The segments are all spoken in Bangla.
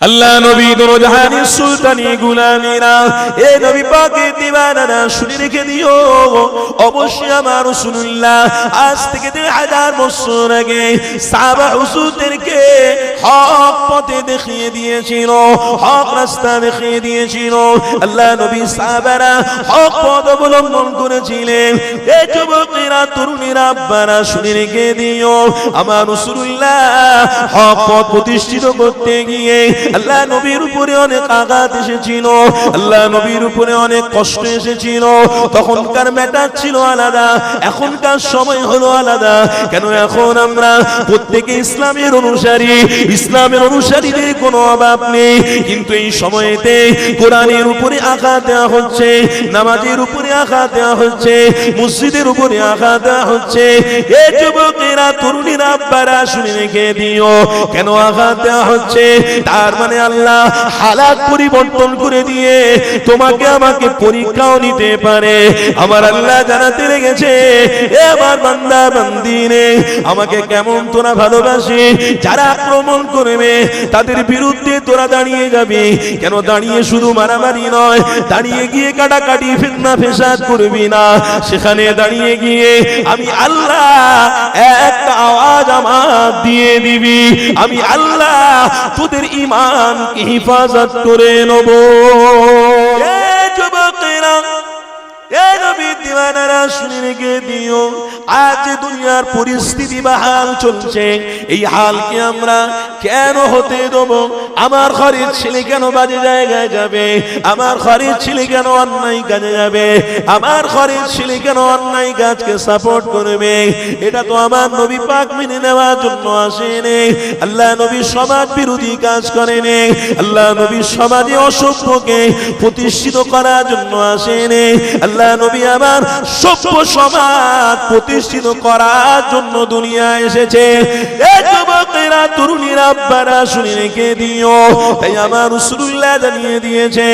আল্লাহ নবী দরজাহানি সুলতানি গুলামিরা এ নবী পাকের দিওয়ানারা শুনে রেখে দিও, অবশ্যই আমার রাসূলুল্লাহ আজ থেকে 1000 বছর আগে সাহাবা হুজুরদেরকে হক পথে দেখিয়ে দিয়েছিল, হক রাস্তা দেখিয়ে দিয়েছিল। আল্লাহ নবী সাহাবারা হক পথ অবলম্বন করেছিলেন। এই যুবকেরা তরুণীরা আব্বারা শুনে রেখে দিও, আমার রাসূলুল্লাহ হক পথ প্রতিষ্ঠিত করতে গিয়ে আল্লাহ নবীর উপরে অনেক আঘাত এসেছিল, আল্লাহ নবীর উপরে অনেক কষ্ট এসেছিল। তখনকার ম্যাটার ছিল আলাদা, এখনকার সময় হলো আলাদা। কেন এখন আমরা প্রত্যেকে ইসলামের অনুসারী, ইসলামের অনুসারীদের কোনো অভাব নেই, কিন্তু এই সময়তে কোরআনের উপরে আঘাত দেওয়া হচ্ছে, নামাজের উপরে আঘাত দেওয়া হচ্ছে, মসজিদের উপরে আঘাত দেওয়া হচ্ছে। এই যুবকেরা তরুণীরা আব্বারা শুনে রেখে দিও, কেন আঘাত দেওয়া হচ্ছে? তার মানে আল্লাহ হালাত পরিবর্তন করে দিয়ে তোমাকে আমাকে পরীক্ষাও নিতে পারে। আমার আল্লাহ জানাতে লেগেছে, এ আমার বান্দা বান্দিনে আমাকে কেমন তোরা ভালোবাসি, যারা আক্রমণ করবে তাদের বিরুদ্ধে তোরা দাঁড়িয়ে যাবি। কেন দাঁড়িয়ে শুধু মারামারি নয়, দাঁড়িয়ে গিয়ে কাটাকাটি ফিতনা ফেসাদ করবি না, সেখানে দাঁড়িয়ে গিয়ে আমি আল্লাহ একটা আওয়াজ আমার দিয়ে দিবি, আমি আল্লাহ তোদের ঈমানকে হিফাজত করে নেব। এ যুবকেরা, এ নবীর দিওয়ানারা শুনে রেখে দিও, আজ দুনিয়ার পরিস্থিতি বা হাল চলছে, এই হালকে আমরা কেন হতে দেব? আমার ঘরের ছেলে কেন বাজে জায়গায় যাবে? আমার ঘরের ছেলে কেন অন্যায় কাজে যাবে? আমার ঘরের ছেলে কেন অন্যায় কাজকে সাপোর্ট করবে? এটা তো আমার নবী পাক মেনে নেওয়ার জন্য আসেনি। আল্লাহ নবী সমাজ বিরোধী কাজ করেনি, আল্লাহ নবী সমাজে অসভ্যকে প্রতিষ্ঠিত করার জন্য আসেনি। আল্লাহ নবী আমার সভ্য সমাজ প্রতিষ্ঠিত করার জন্য দুনিয়ায় এসেছে। এই যুবকেরা তরুণীরা আব্বারা শুনে রেখে দিও, তাই আমার রাসূলুল্লাহ জানিয়ে দিয়েছে,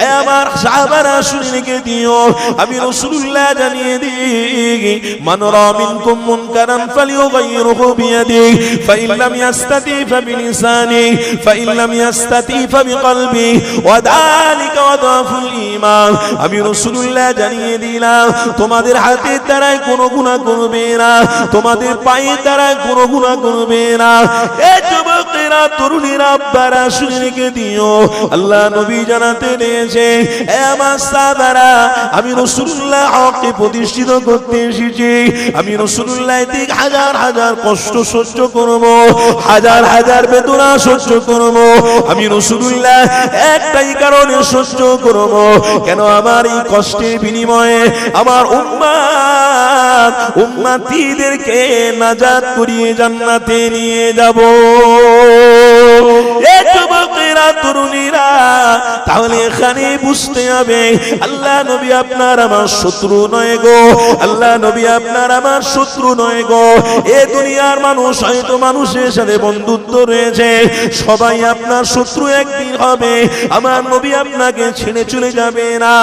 এই আমার সাহাবারা শুনে রেখে দিও, আমি রাসূলুল্লাহ জানিয়ে দিই, মান রা মিনকুম মুনকারান ফালিয়ুগাইয়িরহু বিয়াদিহি ফাইন লাম ইয়াস্তাতি ফাবিলিসানি ফাইন লাম ইয়াস্তাতি ফাবিকলবি ওয়া যালিকা আদাফুল ঈমান। আমি রাসূলুল্লাহ জানিয়ে দিলাম, তোমাদের হাতের দ্বারাই কোনো গুনাহ করবে না, তোমাদের পায়ের দ্বারাই কোনো গুনাহ করবে না। এই যুবকেরা তরুণীরা আব্বারা শুনে রেখে দিও, আল্লাহ নবী জানাতে দিয়েছে, এ আমার সাহাবারা, আমি রাসূলুল্লাহ হককে প্রতিষ্ঠিত করতে এসেছি। আমি রাসূলুল্লাহ ঠিক হাজার হাজার কষ্ট সহ্য করব, হাজার হাজার বেদনা সহ্য করব। আমি রাসূলুল্লাহ একটাই কারণে সহ্য করব, কেন আমার এই কষ্টের বিনিময়ে আমার উম্মতিদেরকে নাজাত করিয়ে জান্নাতে নিয়ে যাব। এই যুবকেরা তরুণীরা, তাহলে এখানে বুঝতে হবে আল্লাহ নবী আপনার আমার শত্রু নয় গো, আল্লাহ নবী আপনার আমার শত্রু নয় গো। এই দুনিয়ার মানুষ হয়তো মানুষের সাথে বন্ধুত্ব রয়েছে, সবাই আপনার শত্রু একদিন হবে, আমার নবী আপনাকে ছেড়ে চলে যাবে না।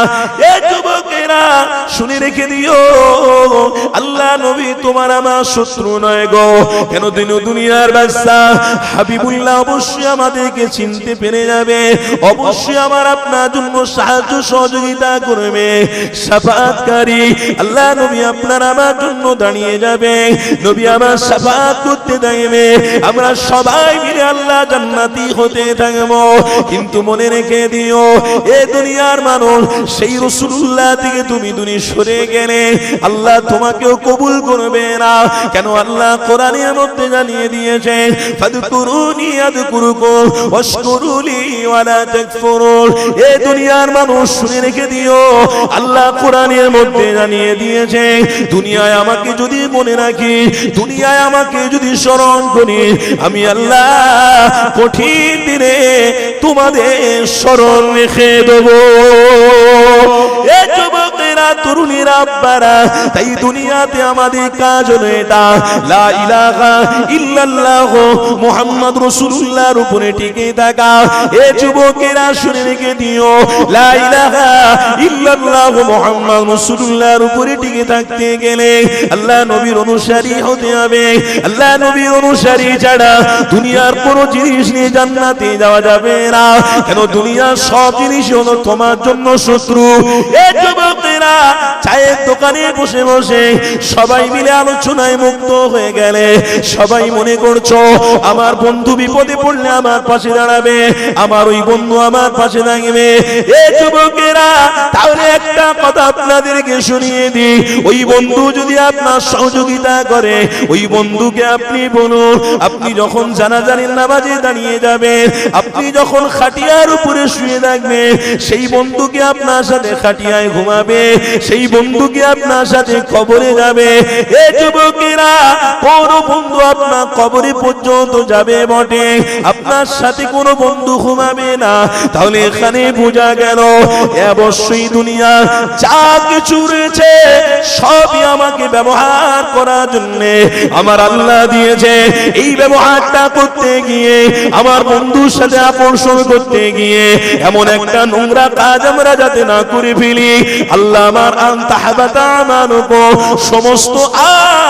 এই যুবকেরা শুনে রেখে দিও, আল্লাহ নবী তোমার আমার শত্রু নয় গো। কেন দুনিয়ার বাদশা হাবিবুল্লাহ অবশ্যই আমাদেরকে চিনতে পেরে যাবে, অবশ্যই আমার আপনার জন্য সাহায্য সহযোগিতা করবে, শাফাআতকারী আল্লাহ নবী আপনার আমার জন্য দাঁড়িয়ে যাবে, নবী আমার শাফাআত করতে থাকবে, আমরা সবাই মিলে আল্লাহ জান্নাতি হতে থাকবো। কিন্তু মনে রেখে দিও, এই দুনিয়ার মানুষ সেই রাসূলুল্লাহ থেকে তুমি সরে গেলে আল্লাহ তোমাকেও কবুল করবে না। কেন আল্লাহ কোরআনের মধ্যে জানিয়ে দিয়েছে, ফাযকুরুনি আযকুরুকুম ওয়াশকুরুলি ওয়ালা তাকফুরুন। এই দুনিয়ার মানুষ শুনে রেখে দিও, আল্লাহ কোরআনের মধ্যে জানিয়ে দিয়েছে, দুনিয়ায় আমাকে যদি মনে রাখি, দুনিয়ায় আমাকে যদি স্মরণ করি, আমি আল্লাহ কঠিন দিনে তোমাদের স্মরণ রেখে দেব। এই যুবকেরা তরুণীরা আব্বারা, তাই দুনিয়াতে আমাদের কাজ হলো এটা, লা ইলাহা ইল্লাল্লাহ মুহাম্মদ রাসূলুল্লাহর উপরে টিকে থাকা। এ যুবকেরা শুনে রেখে দিও, লা ইলাহা ইল্লাল্লাহ মুহাম্মদ রাসূলুল্লাহর উপরে টিকে থাকতে গেলে আল্লাহ নবীর অনুসারী হতে হবে। আল্লাহ নবীর অনুসারী ছাড়া দুনিয়ার কোন জিনিস নিয়ে জান্নাতে যাওয়া যাবে না। কেন দুনিয়ার সব জিনিস হলো তোমার জন্য শত্রু। এই যুবকেরা চায়ের দোকানে বসে বসে সবাই মিলে আলোচনায় মুক্ত হয়ে গেলে সবাই মনে করছো আমার বন্ধু বিপদে পড়লে আমার পাশে দাঁড়াবে, আমার ওই বন্ধু আমার পাশে দাঁড়াবে। এই যুবকেরা তাহলে একটা কথা আপনাদেরকে শুনিয়ে দিই, ওই বন্ধু যদি আপনার সহযোগিতা করে, ওই বন্ধুকে আপনি বলুন, আপনি যখন জানাজানির নামাজে দাঁড়িয়ে যাবেন, আপনি যখন খাটিয়ার উপরে শুয়ে থাকবেন, সেই বন্ধুকে আপনার সাথে খাটিয়ায় ঘুমাবে, সেই বন্ধুকে আপনার সাথে কবরে যাবে। এই যুবকেরা কোন বন্ধু আপনার কবরে পর্যন্ত যাবে বটে, আপনার সাথে কোনো বন্ধু ঘুমাবে না। তাহলে এখানে বোঝা গেল অবশ্যই দুনিয়া যা কিছু রয়েছে সবই আমাকে ব্যবহার করার জন্য আমার আল্লাহ দিয়েছে। এই ব্যবহারটা করতে গিয়ে, আমার বন্ধুর সাথে আকর্ষণ করতে গিয়ে এমন একটা নোংরা কাজ আমরা যাতে না করে ফেলি, আল্লাহ আমার আনতাহাবাতা আমানুকো সমস্ত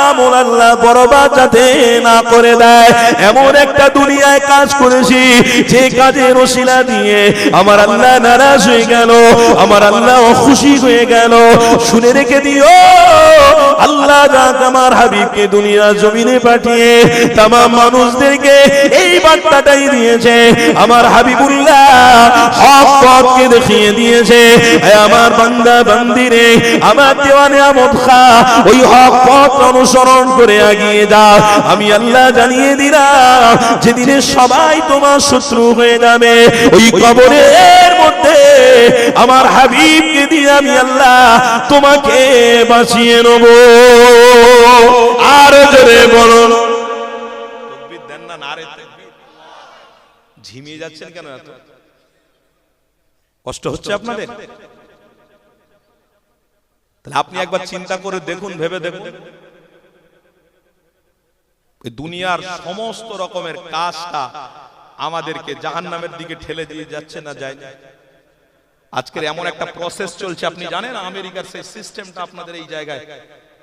আমল আল্লাহ বরবাদ যাতে না করে দেয়, এমন একটা দুনিয়ায় কাজ করেছি যে কাজের ওসিলা দিয়ে আমার আল্লাহ নারাজ হয়ে গেল, আমার আল্লাহ খুশি হয়ে গেল। শুনে রেখে দিও, আল্লাহ যাক আমার হাবিবকে দুনিয়া জমিনে পাঠিয়ে तमाम মানুষদেরকে এই বার্তাটাই দিয়েছে। আমার হাবিবুল্লাহ হক পথকে দেখিয়ে দিয়েছে, আমার বান্দা বান্দিরে, আমার দেওয়ানে আমদ খা, ওই হক পথ অনুসরণ করে এগিয়ে যা। আমি আল্লাহ জানিয়ে দিলাম যেদিনে সবাই তোমার শত্রু হয়ে যাবে, ওই কবরের মধ্যে আমার হাবিবকে দিয়ে আমি আল্লাহ তোমাকে বাঁচিয়ে নেব। আর জোরে বলুন তাকবীর দেন না, নারে তাকবীর। ঝিমিয়ে যাচ্ছেন কেন? এত কষ্ট হচ্ছে আপনাদের? তাহলে আপনি একবার চিন্তা করে দেখুন, ভেবে দেখুন, দুনিয়ার সমস্ত রকমের কাজটা আমাদেরকে জাহান্নামের দিকে ঠেলে দিয়ে যাচ্ছে না যায়? আজকের এমন একটা প্রসেস চলছে, আপনি জানেন আমেরিকার সেই সিস্টেমটা আপনাদের এই জায়গায়,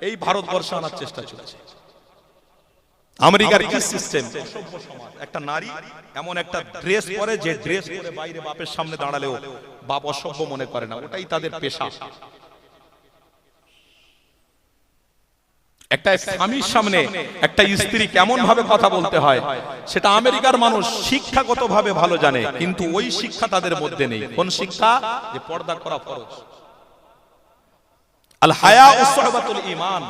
এই ভারতবর্ষে আনার চেষ্টা চলছে। আমেরিকার কি সিস্টেম, একটা নারী এমন একটা ড্রেস পরে যে ড্রেস পরে বাইরে বাপের সামনে দাঁড়ালেও বাপ অসভ্য মনে করে না, ওটাই তাদের পেশা। একটা স্বামীর সামনে একটা স্ত্রী কেমন ভাবে কথা বলতে হয় সেটা আমেরিকার মানুষ শিক্ষাগত ভাবে ভালো জানে, কিন্তু ওই শিক্ষা তাদের মধ্যে নেই। কোন শিক্ষা? যে পর্দা করা ফরজ। আল হায়া উসবাতুল ঈমান,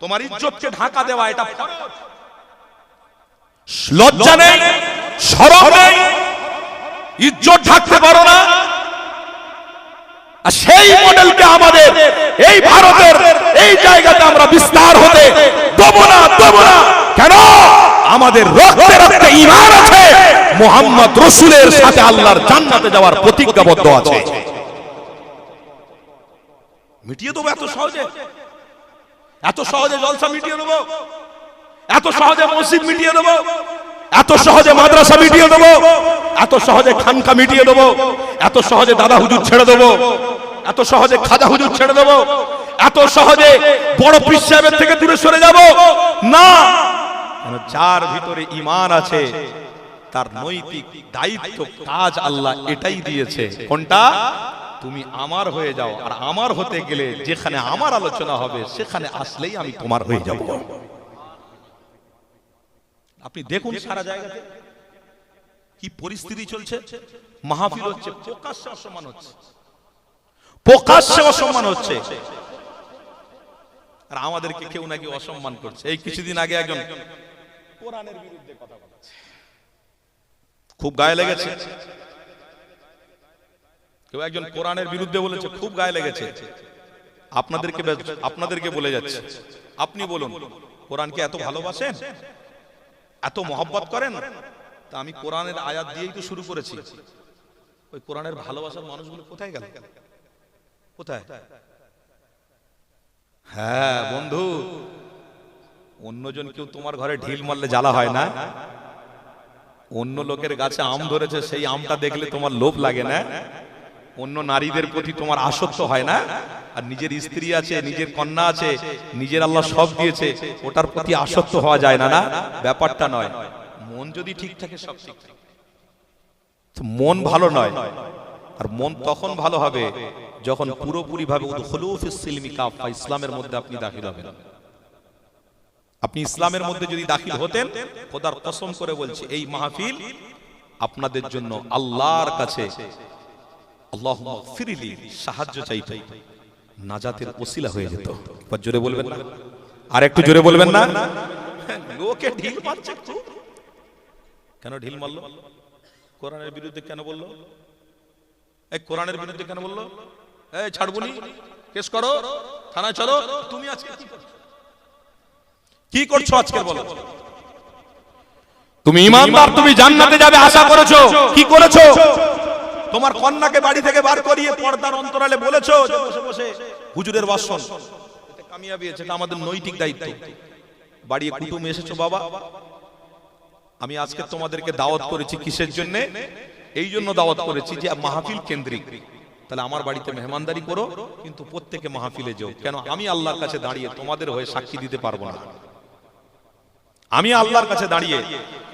তোমার ইজ্জতকে ঢাকা দেওয়া এটা ফরজ। লজ্জা নেই, শরম নেই, ইজ্জত ঢাকতে পারো না। আর সেই মডেলকে আমাদের এই ভারতের এই জায়গাতে আমরা বিস্তার হতে দেব না, দেব না। কেন? আমাদের রক্তে রক্তে ঈমান আছে, মুহাম্মদ রাসূলের সাথে আল্লাহর জান্নাতে যাওয়ার প্রতিজ্ঞাবদ্ধ আছে। মিটিয়ে দেবো এত সহজে? এত সহজে জলসা মিটিয়ে দেবো? এত সহজে মসজিদ মিটিয়ে দেবো? এত সহজে মাদ্রাসা মিটিয়ে দেবো? এত সহজে খানকা মিটিয়ে দেবো? এত সহজে দাদা হুজুর ছেড়ে দেবো? এত সহজে খাজা হুজুর ছেড়ে দেবো? এত সহজে বড় পীর সাহেবের থেকে দূরে সরে যাব না। যার ভিতরে ঈমান আছে তার নৈতিক দায়িত্ব কাজ আল্লাহ এটাই দিয়েছে। কোনটা? তুমি আমার হয়ে যাও, আর আমার হতে গেলে যেখানে আমার আলোচনা হবে সেখানে আসলেই আমি তোমার হয়ে যাব। আপনি দেখুন সারা জায়গাতে কি পরিস্থিতি চলছে। মাহফিল হচ্ছে, প্রকাশ্যে অসম্মান হচ্ছে, প্রকাশ্যে অসম্মান হচ্ছে, আর আমাদেরকে কেউ নাকি অসম্মান করছে। এই কিছুদিন আগে একজন কোরআনের বিরুদ্ধে কথা বলেছে, খুব গায়ে লেগেছে। কেউ একজন কোরআনের বিরুদ্ধে বলেছে, খুব গায়ে লেগেছে। আপনাদেরকে বলে যাচ্ছে, আপনি বলুন কোরআনকে এত ভালোবাসেন, এত মহব্বত করেন? তা আমি কোরআনের আয়াত দিয়েই তো শুরু করেছি। ওই কোরআনের ভালোবাসার মানুষগুলো কোথায় গেল? কোথায়? হ্যাঁ বন্ধু, অন্যজন কেউ তোমার ঘরে ঢিল মারলে জ্বালা হয় না? অন্য লোকের গাছে আম ধরেছে, সেই আমটা দেখলে তোমার লোভ লাগে না? অন্য নারীদের প্রতি তোমার আসক্ত হয় না? আর নিজের স্ত্রী আছে, নিজের কন্যা আছে, নিজের আল্লাহ সব দিয়েছে, ওটার প্রতি আসক্ত হওয়া যায় না? না, ব্যাপারটা নয়। মন যদি ঠিক থাকে সব ঠিক থাকে। মন ভালো নয়, আর মন তখন ভালো হবে যখন পুরোপুরি ভাবে উদখুলু ফিস সিলমি কাফা, ইসলামের মধ্যে আপনি দাখিল হবেন। আপনি ইসলামের মধ্যে যদি দাখিল হতেন, খোদার কসম করে বলছি এই মাহফিল আপনাদের জন্য আল্লাহর কাছে আল্লাহুম্মা গফিরলি সাহায্য চাইতো, নাজাতের ওসিলা হয়ে যেত। একবার জোরে বলবেন না? আর একটু জোরে বলবেন না? লোকে ঢিল মারছে, কেন ঢিল মারলো? কোরআনের বিরুদ্ধে কেন বললো? এই কোরআনের বিরুদ্ধে কেন বললো? এই ছাড়বুনি, কেস করো, থানায় চলো। তুমি আজকে কি করছো আজকে বলো? তুমি ঈমানদার, তুমি জান্নাতে যাবে আশা করেছো, কি করেছো? তোমার কন্যাকে বাড়ি থেকে বার করিয়ে পর্দার অন্তরালে বলেছো যে বসে বসে হুজুরের ভাষণ, এটা কামিয়াবি আছে, এটা আমাদের নৈতিক দায়িত্ব। বাড়ি কুটুম এসেছো, বাবা আমি আজকে তোমাদেরকে দাওয়াত করেছি কিসের জন্য? এই জন্য দাওয়াত করেছি যে মাহফিল কেন্দ্রিক, তাহলে আমার বাড়িতে মেহমানদারি করো, কিন্তু প্রত্যেকে মাহফিলে যাও। কেন? আমি আল্লাহর কাছে দাঁড়িয়ে তোমাদের হয়ে সাক্ষী দিতে পারবো না। আমি আল্লাহর কাছে দাঁড়িয়ে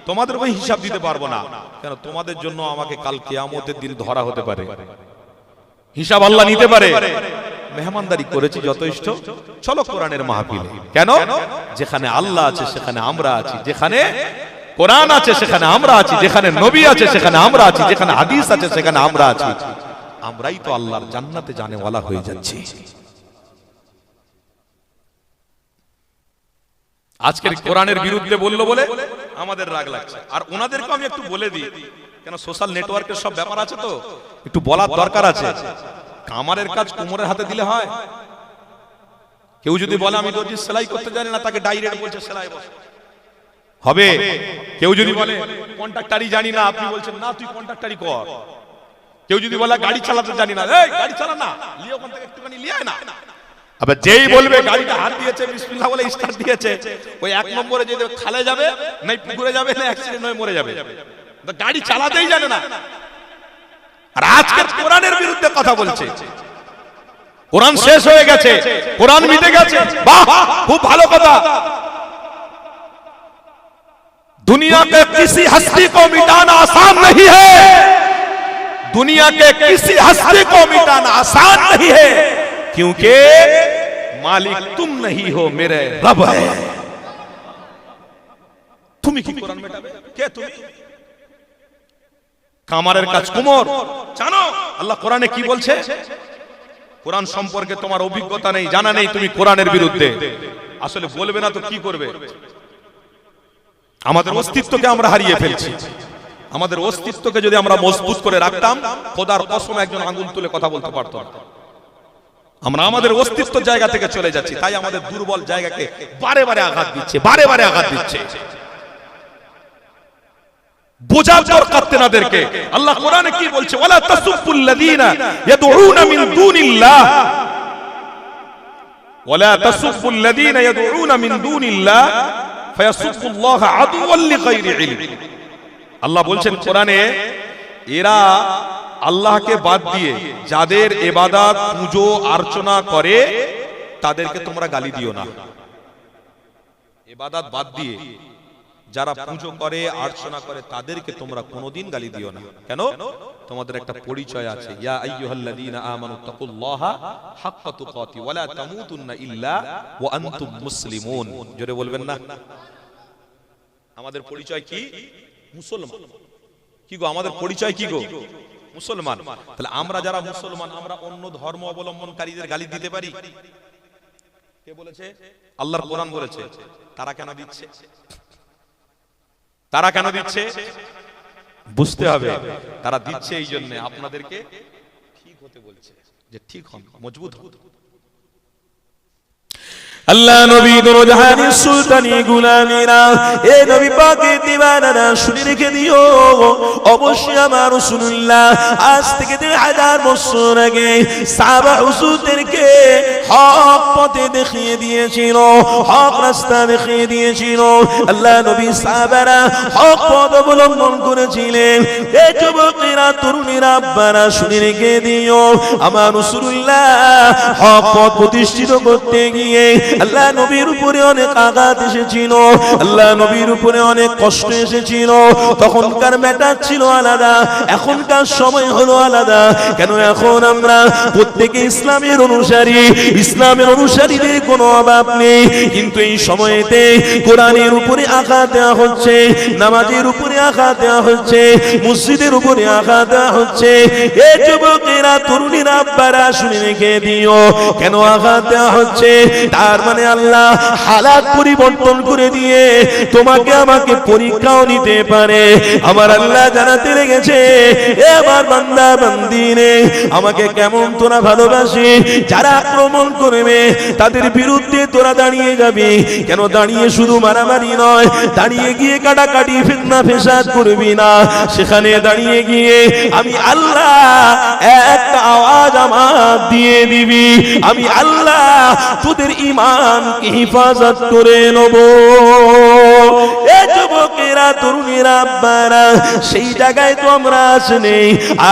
তোমাদের হয়ে হিসাব দিতে পারবো না। কেন? তোমাদের জন্য আমাকে কাল কিয়ামতের দিন ধরা হতে পারে, হিসাব আল্লাহ নিতে পারে। মেহমানদারি করেছি যথেষ্ট, চলো কোরআনের মাহফিলে। কেন? যেখানে আল্লাহ আছে সেখানে আমরা আছি, যেখানে কোরআন আছে সেখানে আমরা আছি, যেখানে নবী আছে সেখানে আমরা আছি, যেখানে হাদিস আছে সেখানে আমরা আছি। আমরাই তো আল্লাহর জান্নাতে জানেওয়ালা হয়ে যাচ্ছি। আজকের কোরআনের বিরুদ্ধে বললো বলে আমাদের রাগ লাগছে। আর ওনাদেরকে আমি একটু বলে দিই, কেন সোশ্যাল নেটওয়ার্কের সব ব্যাপার আছে তো একটু বলার দরকার আছে। কামারের কাজ কোমরের হাতে দিলে হয়? কেউ যদি বলে আমি দর্জি সেলাই করতে জানি না, তাকে ডাইরেক্ট বলছে সেলাই বস হবে। কেউ যদি বলে কন্ট্রাক্টরি জানি না, আপনি বলছেন না তুই কন্ট্রাক্টরি কর। কেউ যদি বলে গাড়ি চালাতে জানি না, এই গাড়ি চালা না, লিয়ে ওখান থেকে একটুখানি লিয়ে আয় না। আবার যেই বলবে গাড়িটা হাত দিয়েছে বিসমিল্লাহ বলে স্টার্ট দিয়েছে, ওই এক নম্বরে যদি খালে যাবে না পুকুরে যাবে না অ্যাক্সিডেন্ট হয়ে মরে যাবে, গাড়ি চালাতেই জানে না। আর আজকে কোরআনের বিরুদ্ধে কথা বলছে। কোরআন শেষ হয়ে গেছে, কোরআন মিটে গেছে, বাহ খুব ভালো কথা। दुनिया के किसी हस्ती को मिटाना आसान नहीं है, दुनिया के किसी हस्ती को मिटाना आसान नहीं है, क्योंकि मालिक तुम नहीं हो, मेरे रब है। তুমি কি কোরআন মেটাবে? কে তুমি? কামারের কাজ কুমোর জানো? আল্লাহ কোরআনে কি বলছে? কোরআন সম্পর্কে তোমার অভিজ্ঞতা নেই, জানা নেই, তুমি কোরআনের বিরুদ্ধে আসলে বলবে না তো কি করবে? আমাদের অস্তিত্বকে আমরা হারিয়ে ফেলছি। আমাদের অস্তিত্বকে যদি আমরা মজবুত করে রাখতাম, খোদার কসম একজন আঙ্গুল তুলে কথা বলতে পারত না। আমরা আমাদের অস্তিত্বের জায়গা থেকে চলে যাচ্ছি, তাই আমাদের দুর্বল জায়গাকে বারে বারে আঘাত দিচ্ছে, বারে বারে আঘাত দিচ্ছে। বোঝার দরকার তেনাদেরকে। আল্লাহ কোরআনে কি বলছে? ওয়ালা তাসুব্বুল লাযীনা ইয়াদউনা মিন দুনিল্লাহ, ওয়ালা তাসুব্বুল লাযীনা ইয়াদউনা মিন দুনিল্লাহ ফায়াসুব্বুল্লাহ আদুওয়াল লিগাইরি ইলম। আল্লাহ বলছেন কোরআনে, এরা আল্লাহকে বাদ দিয়ে যাদের ইবাদত পূজা অর্চনা করে তাদেরকে তোমরা গালি দিও না। ইবাদত বাদ দিয়ে যারা পূজা করে অর্চনা করে তাদেরকে তোমরা কোনোদিন গালি দিও না। কেন? তোমাদের একটা পরিচয় আছে, ইয়া আইয়ুহাল্লাযীনা আমানু তাকুল্লাহা হাক্কা তুকাতি ওয়া লা তামুতুন্না ইল্লা ওয়া আনতুম মুসলিমুন। জোরে বলবেন না? আমাদের পরিচয় কি? মুসলমান। কি গো আমাদের পরিচয় কি গো? মুসলমান। তাহলে আমরা যারা মুসলমান, আমরা অন্য ধর্ম অবলম্বনকারীদের গালি দিতে পারি? কে বলেছে? আল্লাহর কোরআন বলেছে। তারা কেন দিচ্ছে? তারা কেন দিচ্ছে? বুঝতে হবে। তারা দিচ্ছে এই জন্য আপনাদেরকে ঠিক হতে বলছে, যে ঠিক হন, মজবুত হন। আল্লাহ নবী দরজাহানি সুলতানি গুলামিরা এ নবী পাকের দিওয়ানারা শুনে রেখে দিও অবশ্যই আমার রাসূলুল্লাহ আজ থেকে 2000 বছর আগে সাহাবা হুজুরদেরকে হক পথে দেখিয়ে দিয়েছিল, হক রাস্তা দেখিয়ে দিয়েছিল। আল্লাহ নবী সাহাবারা হক পথ অবলম্বন করেছিলেন। এই যুবকেরা তরুণীরা আব্বারা শুনে রেখে দিও আমার রাসূলুল্লাহ হক পথ প্রতিষ্ঠিত করতে গিয়ে আল্লাহ নবীর উপরে অনেক আঘাত এসেছিল, আল্লাহ নবীর উপরে অনেক কষ্ট এসেছিল। তখনকার ম্যাটার ছিল আলাদা, এখনকার সময় হলো আলাদা। কেন এখন আমরা প্রত্যেকে ইসলামের অনুসারী, ইসলামের অনুসারীদের কোনো অভাব নেই, কিন্তু এই সময়েতে কোরআনের উপরে আঘাত দেওয়া হচ্ছে, নামাজের উপরে আঘাত দেওয়া হচ্ছে, মসজিদের উপরে আঘাত দেওয়া হচ্ছে। এই যুবকেরা তরুণীরা আব্বারা শুনে রেখে দিও কেন আঘাত দেওয়া হচ্ছে। তার মানে আল্লাহ হালাত পরিবর্তন করে দিয়ে তোমাকে আমাকে পরীক্ষাও নিতে পারে। আমার আল্লাহ জানাতে লেগেছে এ আমার বান্দা বান্দিনে আমাকে কেমন তোরা ভালোবাসি। যারা আক্রমণ করবে তাদের বিরুদ্ধে তোরা দাঁড়িয়ে যাবি। কেন দাঁড়িয়ে শুধু মারামারি নয়, দাঁড়িয়ে গিয়ে কাটাকাটি ফিতনা ফেসাদ করবি না। সেখানে দাঁড়িয়ে গিয়ে আমি আল্লাহ একটা আওয়াজ আমার দিয়ে দিবি, আমি আল্লাহ তোদের ঈমানকে হিফাজত করে নেব। এ যুবকেরা তরুণীরা আব্বারা সেই জায়গায় তো আমরা আসনি।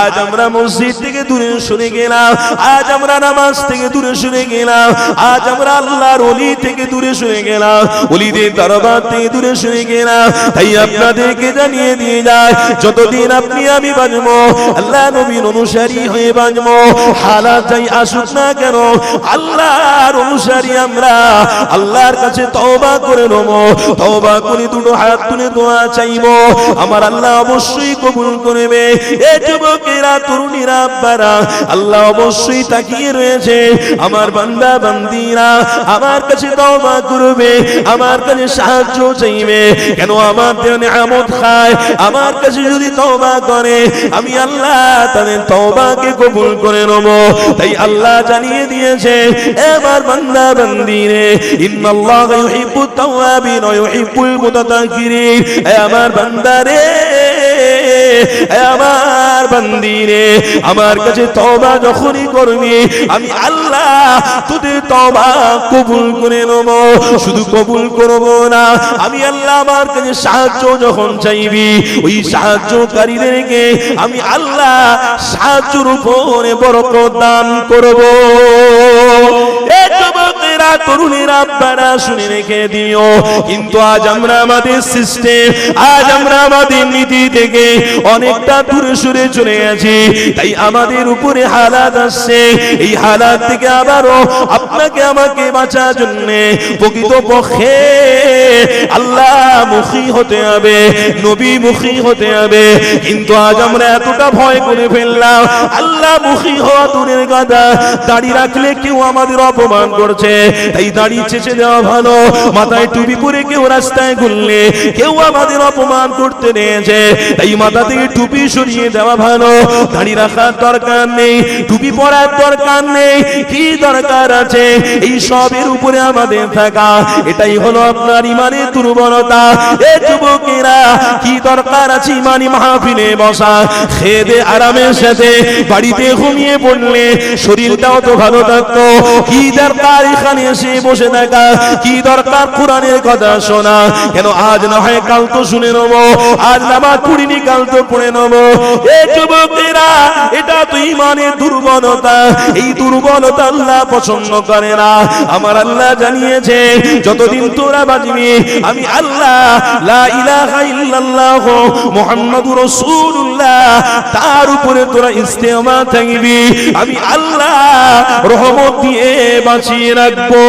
আজ আমরা মসজিদ থেকে দূরে সরে গেলাম, আজ আমরা নামাজ থেকে দূরে সরে গেলাম, আজ আমরা আল্লাহর ওলি থেকে দূরে সরে গেলাম, ওলিদের দরবার থেকে দূরে সরে গেলাম। তাই আপনাদেরকে জানিয়ে দিয়ে যায় যতদিন আপনি আমি বাঁচবো আল্লাহ নবীর অনুসারী হয়ে বাঁচবো। হালাত যাই আসুক না কেন আল্লাহর অনুসারী আমরা আল্লাহর কাছে তওবা করে নেব, তওবা করে দুটো হাত তুলে দোয়া চাইবো, আমার আল্লাহ অবশ্যই কবুল করবে। এই যুবকেরা তরুণীরা আব্বারা আল্লাহ অবশ্যই তাকিয়ে রয়েছে। আমার বান্দা বান্দিরা আমার কাছে তওবা করবে, আমার কাছে সাহায্য চাইবে। কেন আমার দেওয়া নিয়ামত খায়, আমার কাছে যদি তওবা করে আমি আল্লাহ তাদের তওবাকে কবুল করে নেব। তাই আল্লাহ জানিয়ে দিয়েছে আমার বান্দা বান্দিরে ইন্নাল্লাহা ইউহিব্বুত তাওয়াবিন ওয়া ইউহিব্বুল মুতাতাহহিরিন। আমার বান্দারে আমার বান্দিরে আমার কাছে তওবা যখনই করবি আমি আল্লাহ তোদের তওবা কবুল করে নেব। শুধু কবুল করব না, আমি আল্লাহ আমার কাছে সাহায্য যখন চাইবি ওই সাহায্যকারীদেরকে আমি আল্লাহ সাহায্যের উপরে বরকত দান করব। এই যুবকেরা তরুণীরা আব্বারা শুনে রেখে দিও কিন্তু আজ আমরা আমাদের সিস্টেম, আজ আমরা আমাদের নীতি থেকে অনেকটা দূরে সরে চলে গেছি। তাই আমাদের উপরে হালাত আসছে, এই হালাত থেকে আবারও আপনাকে আমাকে বাঁচার জন্য প্রকৃতপক্ষে আল্লাহ মুখী হতে হবে, নবী মুখী হতে হবে। কিন্তু আজ আমরা এতটা ভয় করে ফেললাম আল্লাহ মুখী হওয়া দূরের কথা, দাড়ি রাখলে কেউ আমাদের অপমান করছে তাই দাড়ি চেঁচে দেওয়া ভালো। মাথায় টুপি পরে কেউ রাস্তায় ঘুরলে কেউ আমাদের অপমান করতে নিয়েছে তাই মাথা থেকে টুপি সরিয়ে দেওয়া ভালো। দাড়ি রাখার দরকার নেই, টুপি পরার দরকার নেই, কি দরকার আছে এই সবের উপরে আমাদের থাকা? এটাই হলো আপনার ইমানের দুর্বলতা। এ যুবকেরা কি দরকার আছে ইমানি মাহফিলে বসা, খেয়ে আরামের সাথে বাড়িতে ঘুমিয়ে পড়লে শরীরটাও তো ভালো থাকতো। কি দরকার এখানে এসে বসে থাকা, কি দরকার কোরআনের কথা শোনা? কেন আজ না হয় কাল তো শুনে নেব, আজ নামাজ পড়িনি কাল তো পড়ে নেব। এই যুবকেরা এটা তো ইমানের দুর্বলতা, এই দুর্বলতা আল্লাহ পছন্দ করে না। আমার আল্লাহ জানিয়েছে যতদিন তোরা বাঁচবি আমি আল্লাহ লা ইলাহা ইল্লাল্লাহ মুহাম্মাদুর রাসূলুল্লাহ তার উপরে তোরা ইস্তেমা থাকবি, আমি আল্লাহ রহমত দিয়ে বাঁচিয়ে রাখবো।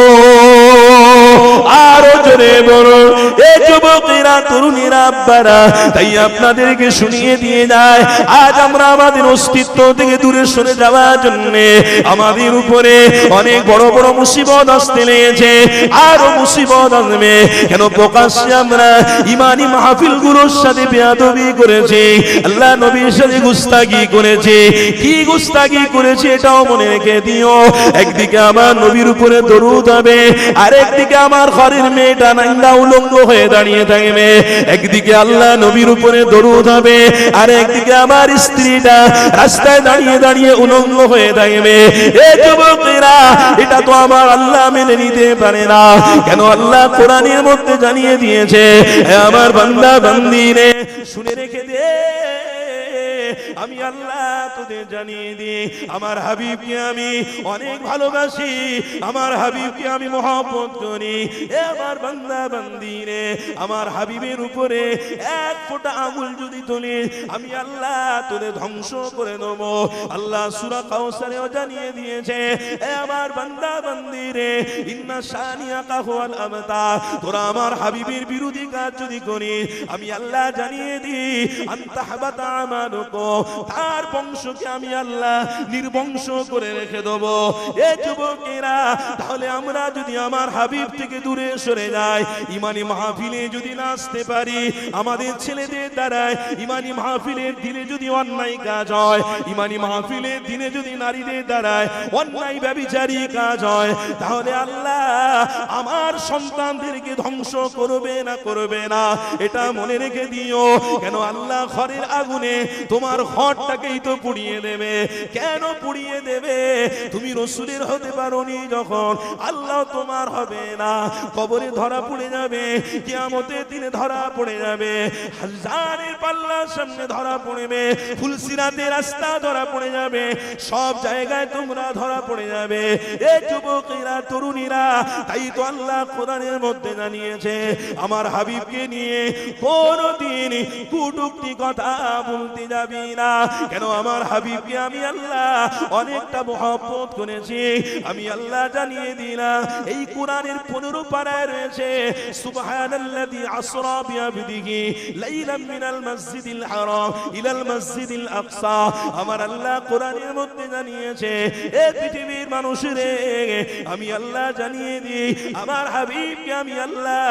আরো জোরে বলুন এ যুবকেরা তরুণীরা আব্বারা তাই আপনাদেরকে শুনিয়ে দিয়ে যায় আজ আমরা আমাদের অস্তিত্ব থেকে দূরে সরে যাওয়ার জন্য আমাদের উপরে অনেক বড় বড় মুসিবত আসতে লেগেছে আরো মুসিবত আসবে কেন প্রকাশ্যে আমরা ইমানি মাহফিলগুলোর সাথে বেয়াদবি করেছি আল্লাহ নবীর সাথে গুস্তাগি করেছি কি গুস্তাগি করেছি এটাও মনে রেখে দিও একদিকে আমার নবীর উপরে দরুদ হবে আর একদিকে আমার ঘরের মেয়েটা নাঙ্গা উলঙ্গ হয়ে দাঁড়িয়ে থাকবে একদিকে আল্লাহ নবীর উপরে দরুদ হবে আর একদিকে আমার স্ত্রীটা রাস্তায় দাঁড়িয়ে দাঁড়িয়ে উলঙ্গ হয়ে থাকবে এ যুবকেরা এটা তো আমার আল্লাহ মেনে নিতে পারে না কেন আল্লাহ কোরআনের মধ্যে জানিয়ে দিয়েছে হে আমার বান্দা বান্দিরে শুনে রেখে দে আমি আল্লাহ তোদের জানিয়ে দিই আমার হাবিবকে আমি অনেক ভালোবাসি আমার হাবিবকে আমি মহব্বত করি এ আমার বান্দা বান্দিরে আমার হাবিবের উপরে এক ফোঁটা আঙুল যদি তুলি আমি আল্লাহ তোদের ধ্বংস করে দেব আল্লাহ সূরা কাউসারেও জানিয়ে দিয়েছে এ আমার বান্দা বান্দিরে ইন্না শানিয়াকা হুয়াল আবতার তোরা আমার হাবিবের বিরোধী কাজ যদি করি আমি আল্লাহ জানিয়ে দিই আনতা হাবাতা আমালুকু তার বংশকে আমি আল্লাহ নির্বংশ করে রেখে দেব এ যুবকেরা তাহলে আমরা যদি আমার হাবিব থেকে দূরে সরে যাই ইমানি মাহফিলে যদি না আসতে পারি আমাদের ছেলেদের দ্বারায় ইমানি মাহফিলের দিনে যদি অন্যায় কাজ হয় ইমানি মাহফিলের দিনে যদি নারীদের দ্বারায় অন্যায় ব্যভিচারী কাজ হয় তাহলে আল্লাহ আমার সন্তানদেরকে ধ্বংস করবে না এটা মনে রেখে দিও কেন আল্লাহ ঘরের আগুনে তোমার ঘরটাকেই তো পুড়িয়ে দেবে কেন পুড়িয়ে দেবে তুমি রাসূলের হতে পারোনি যখন আল্লাহ তোমার হবে না কবরে ধরা পড়ে যাবে কিয়ামতের দিনে ধরা পড়ে যাবে হাজারের পাল্লার সামনে ধরা পড়বে ফুলসিরাতের রাস্তা ধরা পড়ে যাবে সব জায়গায় তোমরা ধরা পড়ে যাবে এ যুবকেরা তরুণীরা তাই তো আল্লাহ কোরআনের মধ্যে জানিয়েছে আমার হাবিবকে নিয়ে কোনদিন কটূক্তি কথা বলতে যাবি না কেন আমার হাবিবকে আমি আল্লাহ অনেকটা মহব্বত করেছি আমি আল্লাহ জানিয়ে দিলাম এই কোরআনের 15 পারায় রয়েছে সুবহানাল্লাযী আসরা বিআবদিহি লাইলাম মিনাল মাসজিদিল হারাম ইলাল মাসজিদিল আকসা আমার আল্লাহ কোরআনের মধ্যে জানিয়েছে এই পৃথিবীর মানুষেরে আমি আল্লাহ জানিয়ে দিই আমার হাবিবকে আমি আল্লাহ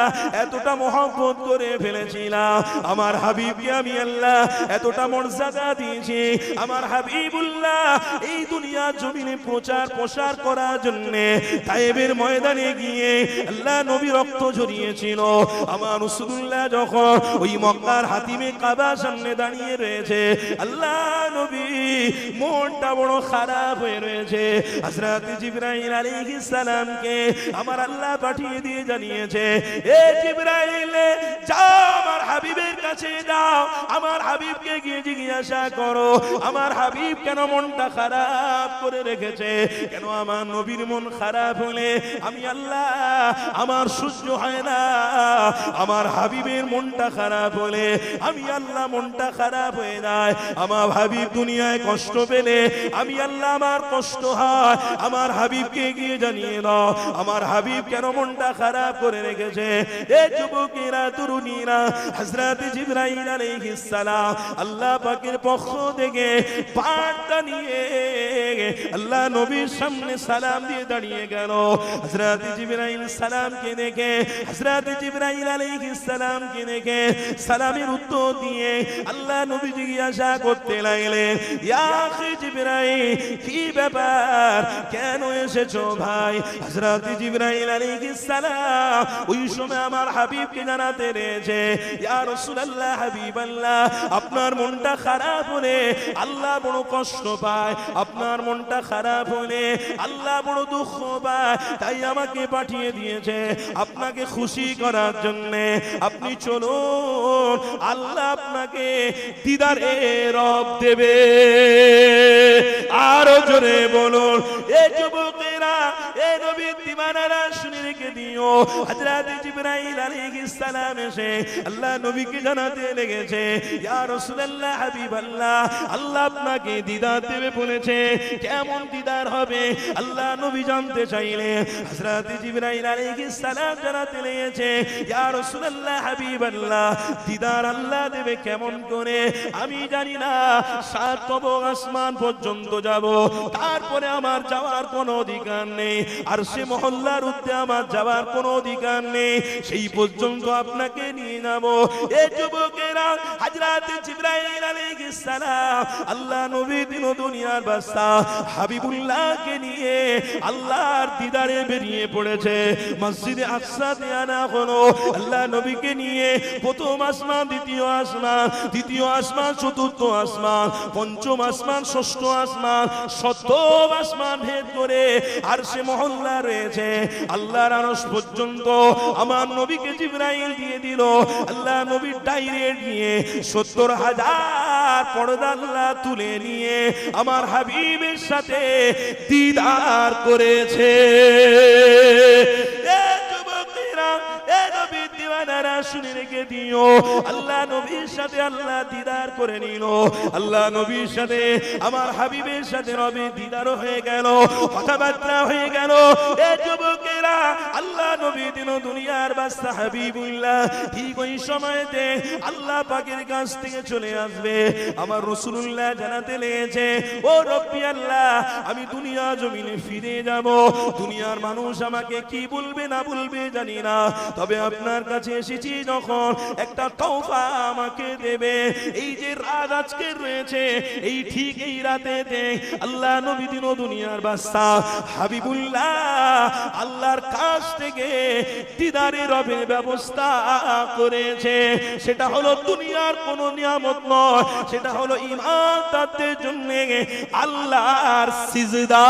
এতটা মহব্বত করে ফেলেছিলাম আমার হাবিবকে আমি আল্লাহ এতটা মর্যাদা দিয়েছি আমার হাবিবুল্লাহ এই দুনিয়া জমিনে প্রচার প্রসার করার জন্য তায়েবের ময়দানে গিয়ে আল্লাহ নবী রক্ত ঝরিয়েছিল আমার রাসূলুল্লাহ যখন ওই মক্কার হাতিমে কাবা সামনে দাঁড়িয়ে রয়েছে আল্লাহ নবী মনটা বড় খারাপ হয়ে রয়েছে হযরত জিবরাইল আলাইহিস সালামকে আমার আল্লাহ পাঠিয়ে দিয়ে জানিয়েছে এ জিবরাইল যাও আমার হাবিবের কাছে যাও আমার হাবিবকে গিয়ে জিজ্ঞাসা করো আমার হাবিব কেন মনটা খারাপ করে রেখেছে কেন আমার নবীর মন খারাপ হলে আমি আল্লাহ আমার সহ্য হয় না আমার হাবিবের মনটা খারাপ হলে আমি আল্লাহ মনটা খারাপ হয়ে যায় আমার হাবিব দুনিয়ায় কষ্ট পেলে আমি আল্লাহ আমার কষ্ট হয় আমার হাবিবকে গিয়ে জানিয়ে দাও আমার হাবিব কেন মনটা খারাপ করে রেখেছে এ যুবকেরা তরুণীরা হযরত জিবরাইল আলাইহিস সালাম আল্লাহ পাকের পক্ষ থেকে বার্তা নিয়ে আল্লাহ নবীর সামনে সালাম দিয়ে দাঁড়িয়ে গেল হযরত জিবরাইল সালামকে দেখে হযরত জিবরাইল আলাইহিস সালামকে দেখে সালামের উত্তর দিয়ে আল্লাহ নবী জিজ্ঞাসা করতে লাগলেন ইয়া আখি জিবরাইল কি ব্যাপার কেন এসেছো ভাই হযরত জিবরাইল আলাইহিস সালাম ওই সময় আমার হাবিবকে জানাতে রয়েছে ইয়া রাসূলুল্লাহ হাবিবাল্লাহ আপনার মনটা খারাপ হলে আল্লাহ বড় কষ্ট পায় আপনার মনটা খারাপ হলে আল্লাহ বড় দুঃখ পায় তাই আমাকে পাঠিয়ে দিয়েছে আপনাকে খুশি করার জন্য আপনি চলুন আল্লাহ আপনাকে দিদারে রব দেবে আরো জোরে বলুন এ যুবকেরা এ নবীর দিওয়ানারা শুনে রেখে দিও হযরত জিবরাইল আলাইহিস সালাম এসে আল্লাহ নবীকে জানাতে লেগেছে, ইয়া রাসূলুল্লাহ হাবিবাল্লাহ, আল্লাহ আপনাকে দিদার দেবে বলেছে। কেমন দিদার হবে আল্লাহ নবী জানতে চাইলে হযরত জিবরাইল আলাইহিস সালাম জানাতে লেগেছে, ইয়া রাসূলুল্লাহ হাবিবাল্লাহ, দিদার আল্লাহ দেবে কেমন করে আমি জানি না। সাত কবর আসমান পর্যন্ত যাব, তারপরে আমার যাওয়ার কোনো অধিকার নেই, আর সে মহল্লার উদ্দে আমার যাওয়ার কোনো অধিকার নেই, সেই পর্যন্ত আপনাকে নিয়ে যাব। এই যুবকেরা হযরত জিবরাইল আলাইহিস সালাম আল্লাহ নবী দিন দুনিয়ার বাদশা হাবিবুল্লাহকে নিয়ে আল্লাহর দিদারে বেরিয়ে পড়েছে। মসজিদে আকসাতে আনা হলো আল্লাহ নবীকে নিয়ে প্রথম আসমান, দ্বিতীয় আসমান, তৃতীয় আসমান, চতুর্থ আসমান, পঞ্চম আসমান, ষষ্ঠ আসমান, সপ্তম আসমান ভেদ করে আর সে মহল্লা রয়েছে আল্লাহর আরশ পর্যন্ত আমার নবীকে জিবরাইল দিয়ে দিল। আল্লাহ নবীর ডাইরেক্ট নিয়ে ৭০,০০০ পর্দা আল্লাহ তুলে নিয়ে আমার হাবিবের সাথে দিদার করেছে। এ যুবকেরা, এ নবীর দিওয়ানারা শুনে রেখে দিও, আল্লাহ নবীর সাথে আল্লাহ দিদার করে নিল। আল্লাহ নবীর সাথে আমার হাবিবের সাথে নবীর দিদারও হয়ে গেল, কথাবার্তা হয়ে গেল। এ যুবকেরা, আল্লাহ নবী দিন দুনিয়ার বাদশা হাবিবুল্লাহ ঠিক ওই সময়তে আল্লাহ পাকের কাছ থেকে চলে আসবে। আমার রাসূলুল্লাহ জানাতে লেগেছে, ও রব্বি আল্লাহ, আমি দুনিয়া জমিনে ফিরে যাব। দুনিয়ার মানুষ আমাকে কি বলবে না বলবে জানি না, তবে আপনার কাছে এসেছি যখন একটা তওফা আমাকে দেবে। এই যে রাত আজকে রয়েছে, এই ঠিক এই রাতেতে আল্লাহ নবী দিন দুনিয়ার বাদশা হাবিবুল্লাহ আল্লাহর কাছ থেকে দিদারে রবের ব্যবস্থা করেছে। সেটা হলো দুনিয়ার কোন নিয়ামত নয়, সেটা হলো ইমানদারদের জন্য আল্লাহর সিজদা।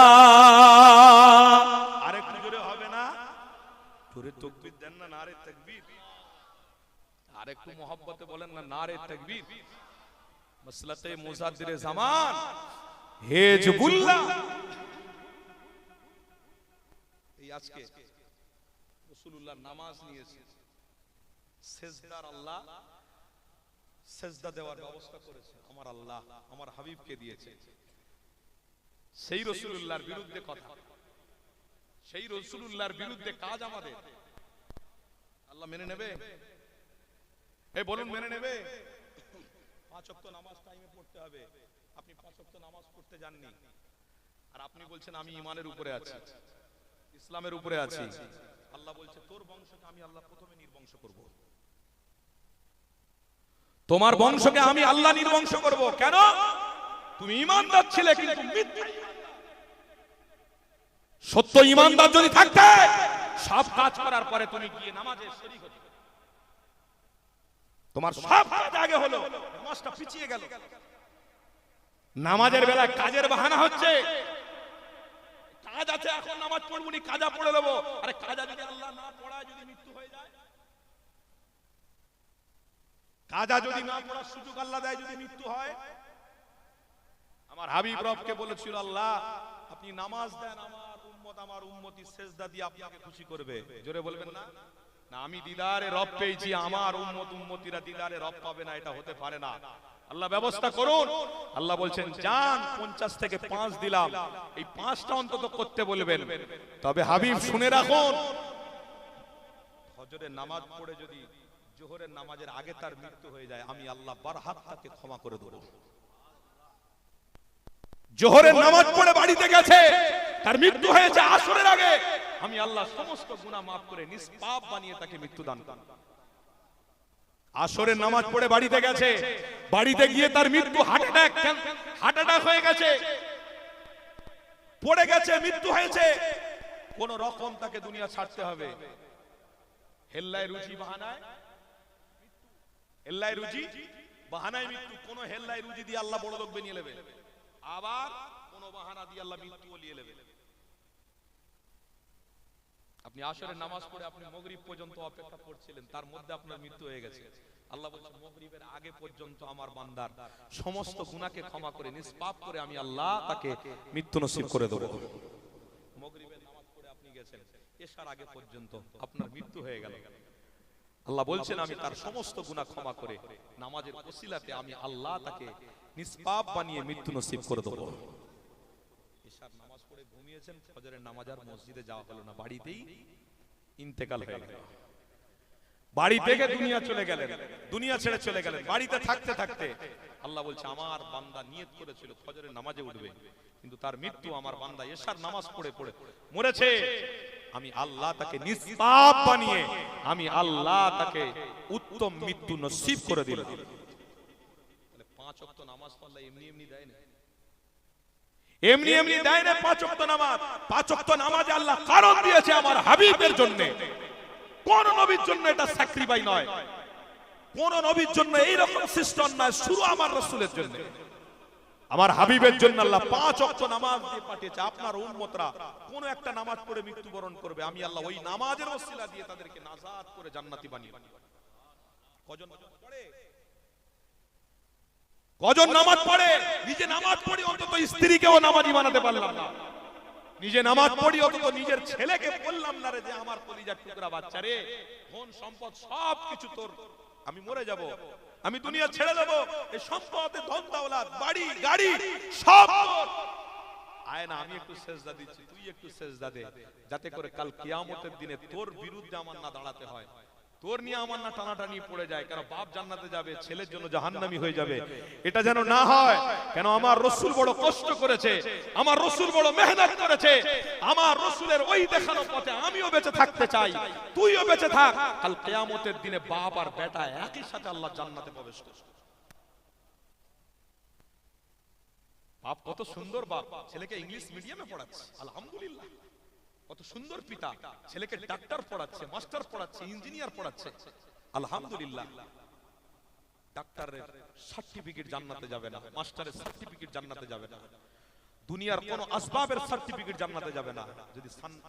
আরেকটু জোরে হবে না? জোরে তাকবীর দেন না, নারে তাকবীর। আরেকটু মহব্বতে বলেন না, নারে তাকবীর। মাসলাতে মুজাদ্দিরে জামান হিজবুল্লাহ। এই আজকে রাসূলুল্লাহ নামাজ নিয়েছে, সেজদার আল্লাহ সেজদা দেওয়ার ব্যবস্থা করেছে আমার আল্লাহ আমার হাবিবকে দিয়েছে। সেই রাসূলুল্লাহর বিরুদ্ধে কথা, সেই রাসূলুল্লাহর বিরুদ্ধে কাজ আমাদের, আল্লাহ মেনে নেবে? এই বলুন, মেনে নেবে? 5 ওয়াক্ত নামাজ টাইমে পড়তে হবে, আপনি 5 ওয়াক্ত নামাজ পড়তে যাননি, আর আপনি বলছেন আমি ঈমানের উপরে আছি, ইসলামের উপরে আছি। আল্লাহ বলছে তোর বংশকে আমি আল্লাহ প্রথমে নির্বংশ করব, তোমার বংশকে আমি আল্লাহ নির্বংশ করব। কেন? তুমি ঈমানদার ছিলে, কিন্তু মিথ্যা। সত্য ঈমানদার যদি থাকতে সব কাজ করার পরে তুমি গিয়ে নামাজে শরীক হতে, তোমার সব কাজ আগে হলো, নামাজটা পিছিয়ে গেল। নামাজের বেলা কাজের বাহানা হচ্ছে, কাজ আছে এখন নামাজ পড়বনি, কাজা পড়ে নেবো। আরে কাজা যদি আল্লাহ না পড়ায়, যদি মৃত্যু হয়ে যায়, কাজা যদি না পড়ার সুযোগ আল্লাহ দেয়, যদি মৃত্যু হয়। আমার হাবিব রবকে বলেছিল, আল্লাহ আপনি নামাজ দেন, আমার উম্মত আমার উম্মতি সেজদা দিয়ে আপনাকে খুশি করবে। জোরে বলবেন না? না, আমি দিদারে রব পেয়েছি, আমার উম্মত উম্মতিরা দিদারে রব পাবে না, এটা হতে পারে না। আল্লাহ ব্যবস্থা করুন। আল্লাহ বলছেন যান, 50 থেকে 5 দিলাম, এই 5টা অন্তত করতে বলবেন। তবে হাবিব শুনে রাখুন, ফজরের নামাজ পড়ে যদি জোহরের নামাজের আগে তার মৃত্যু হয়ে যায়, আমি আল্লাহ বারহাত তাকে ক্ষমা করে দেব। জোহরের নামাজ পড়ে বাড়িতে গেছে, তার মৃত্যু হয়েছে আসরের আগে, আমি আল্লাহ সমস্ত গুনাহ মাফ করে নিষ্পাপ বানিয়ে তাকে মৃত্যু দান করব। আসরের নামাজ পড়ে বাড়িতে গেছে, বাড়িতে গিয়ে তার মৃত্যু হার্ট অ্যাটাক হয়ে গেছে, পড়ে গেছে, মৃত্যু হয়েছে, কোন রকম তাকে দুনিয়া ছাড়তে হবে। হেল্লায় রুজি বাহানায়, হেল্লায় রুজি বাহানায় মৃত্যু। কোন হেল্লায় রুজি দিয়ে আল্লাহ বড় লোক বানিয়ে নেবে, আবার কোন বাহানা দিয়ে আল্লাহ মৃত্যু বলিয়ে নেবে। আপনি আসরের নামাজ পড়ে আপনি মাগরিব পর্যন্ত অপেক্ষা করছিলেন, তার মধ্যে আপনার মৃত্যু হয়ে গেছে। আল্লাহ বলেন মাগরিবের আগে পর্যন্ত আমার বান্দার সমস্ত গুনাহকে ক্ষমা করে নিষ্পাপ করে আমি আল্লাহ তাকে মৃত্যু নসিব করে দেব। মাগরিবের নামাজ পড়ে আপনি গেছেন, এশার আগে পর্যন্ত আপনার মৃত্যু হয়ে গেল। আল্লাহ বলছেন আমি তার সমস্ত গুনাহ ক্ষমা করে নামাজের ওসিলাতে আমি আল্লাহ তাকে নিষ্পাপ বানিয়ে মৃত্যু নসিব করে দেব। এশার নামাজ পড়ে ঘুমিয়েছেন, ফজরের নামাজ আর মসজিদে যাওয়া হলো না, বাড়িতেই ইন্তেকাল হয়ে গেল। বাড়ি থেকে দুনিয়া চলে গেলেন, দুনিয়া ছেড়ে চলে গেলেন। বাড়িতে থাকতে থাকতে আল্লাহ বলছে আমার বান্দা নিয়ত করেছিল ফজরের নামাজে উঠবে, কিন্তু তার মৃত্যু আমার বান্দা এশার নামাজ পড়ে পড়ে মরেছে। আমি আল্লাহ তাকে নিষ্পাপ বানিয়ে আমি আল্লাহ তাকে উত্তম মৃত্যু নসিব করে দিলাম। তাহলে 5 ওয়াক্ত নামাজ আল্লাহ এমনি এমনি দেয় না, এমনি এমনি দেয় না 5 ওয়াক্ত নামাজ। 5 ওয়াক্ত নামাজ আল্লাহ কারণ দিয়েছে আমার হাবিবের জন্য। কোন নবীর জন্য এটা স্যাক্রিফাইস নয়, কোন নবীর জন্য এই রকম সিস্টেম নয়, শুরু আমার রাসূলের জন্য, আমার হাবিবের জন্য আল্লাহ 5 ওয়াক্ত নামাজ দিয়ে পাঠিয়েছে। আপনার উম্মতরা কোন একটা নামাজ পড়ে মৃত্যুবরণ করবে, আমি আল্লাহ ওই নামাজের ওসিলা দিয়ে তাদেরকে নাজাত করে জান্নাতি বানিয়ে দেব। কজন নামাজ পড়ে, কজন নামাজ পড়ে? নিজে নামাজ পড়ি অন্তত স্ত্রীকেও নামাজি বানাতে পারলাম না, নিজে নামাজ পড়ি অন্তত নিজের ছেলেকে বললাম না রে যে আমার কলিজার টুকরা বাচ্চা রে, ধন সম্পদ সব কিছু তোর, আমি মরে যাব, আমি দুনিয়া ছেড়ে দেব, এই সম্পদে ধন দৌলত বাড়ি গাড়ি সব তোর, আয় না আমি একটু সেজদা দিচ্ছি, তুই একটু সেজদা দে, যাতে করে কাল কিয়ামতের দিনে তোর বিরুদ্ধে আমার না দাঁড়াতে হয়, তোর নিয়ে আমার না টানাটানি পড়ে যায়, কারণ বাপ জান্নাতে যাবে, ছেলের জন্য জাহান্নামী হয়ে যাবে, এটা যেন না হয়। কেন আমার রাসূল বড় কষ্ট করেছে, আমার রাসূল বড় মেহনত করেছে, আমার রাসূলের ওই দেখানো পথে আমিও বেঁচে থাকতে চাই, তুইও বেঁচে থাক, কাল কিয়ামতের দিনে বাপ আর বেটা একই সাথে আল্লাহ জান্নাতে প্রবেশ করবে। বাপ কত সুন্দর বাপ, ছেলেকে ইংলিশ মিডিয়ামে পড়াচ্ছে, আলহামদুলিল্লাহ। কত সুন্দর পিতা, ছেলেকে ডাক্তার পড়াচ্ছে, মাস্টার পড়াচ্ছে, ইঞ্জিনিয়ার পড়াচ্ছে, আলহামদুলিল্লাহ। ডাক্তারের সার্টিফিকেট জান্নাতে যাবে না, মাস্টারের সার্টিফিকেট জান্নাতে যাবে না, দুনিয়ার কোন আসবাবের সার্টিফিকেট জান্নাতে যাবে না। যদি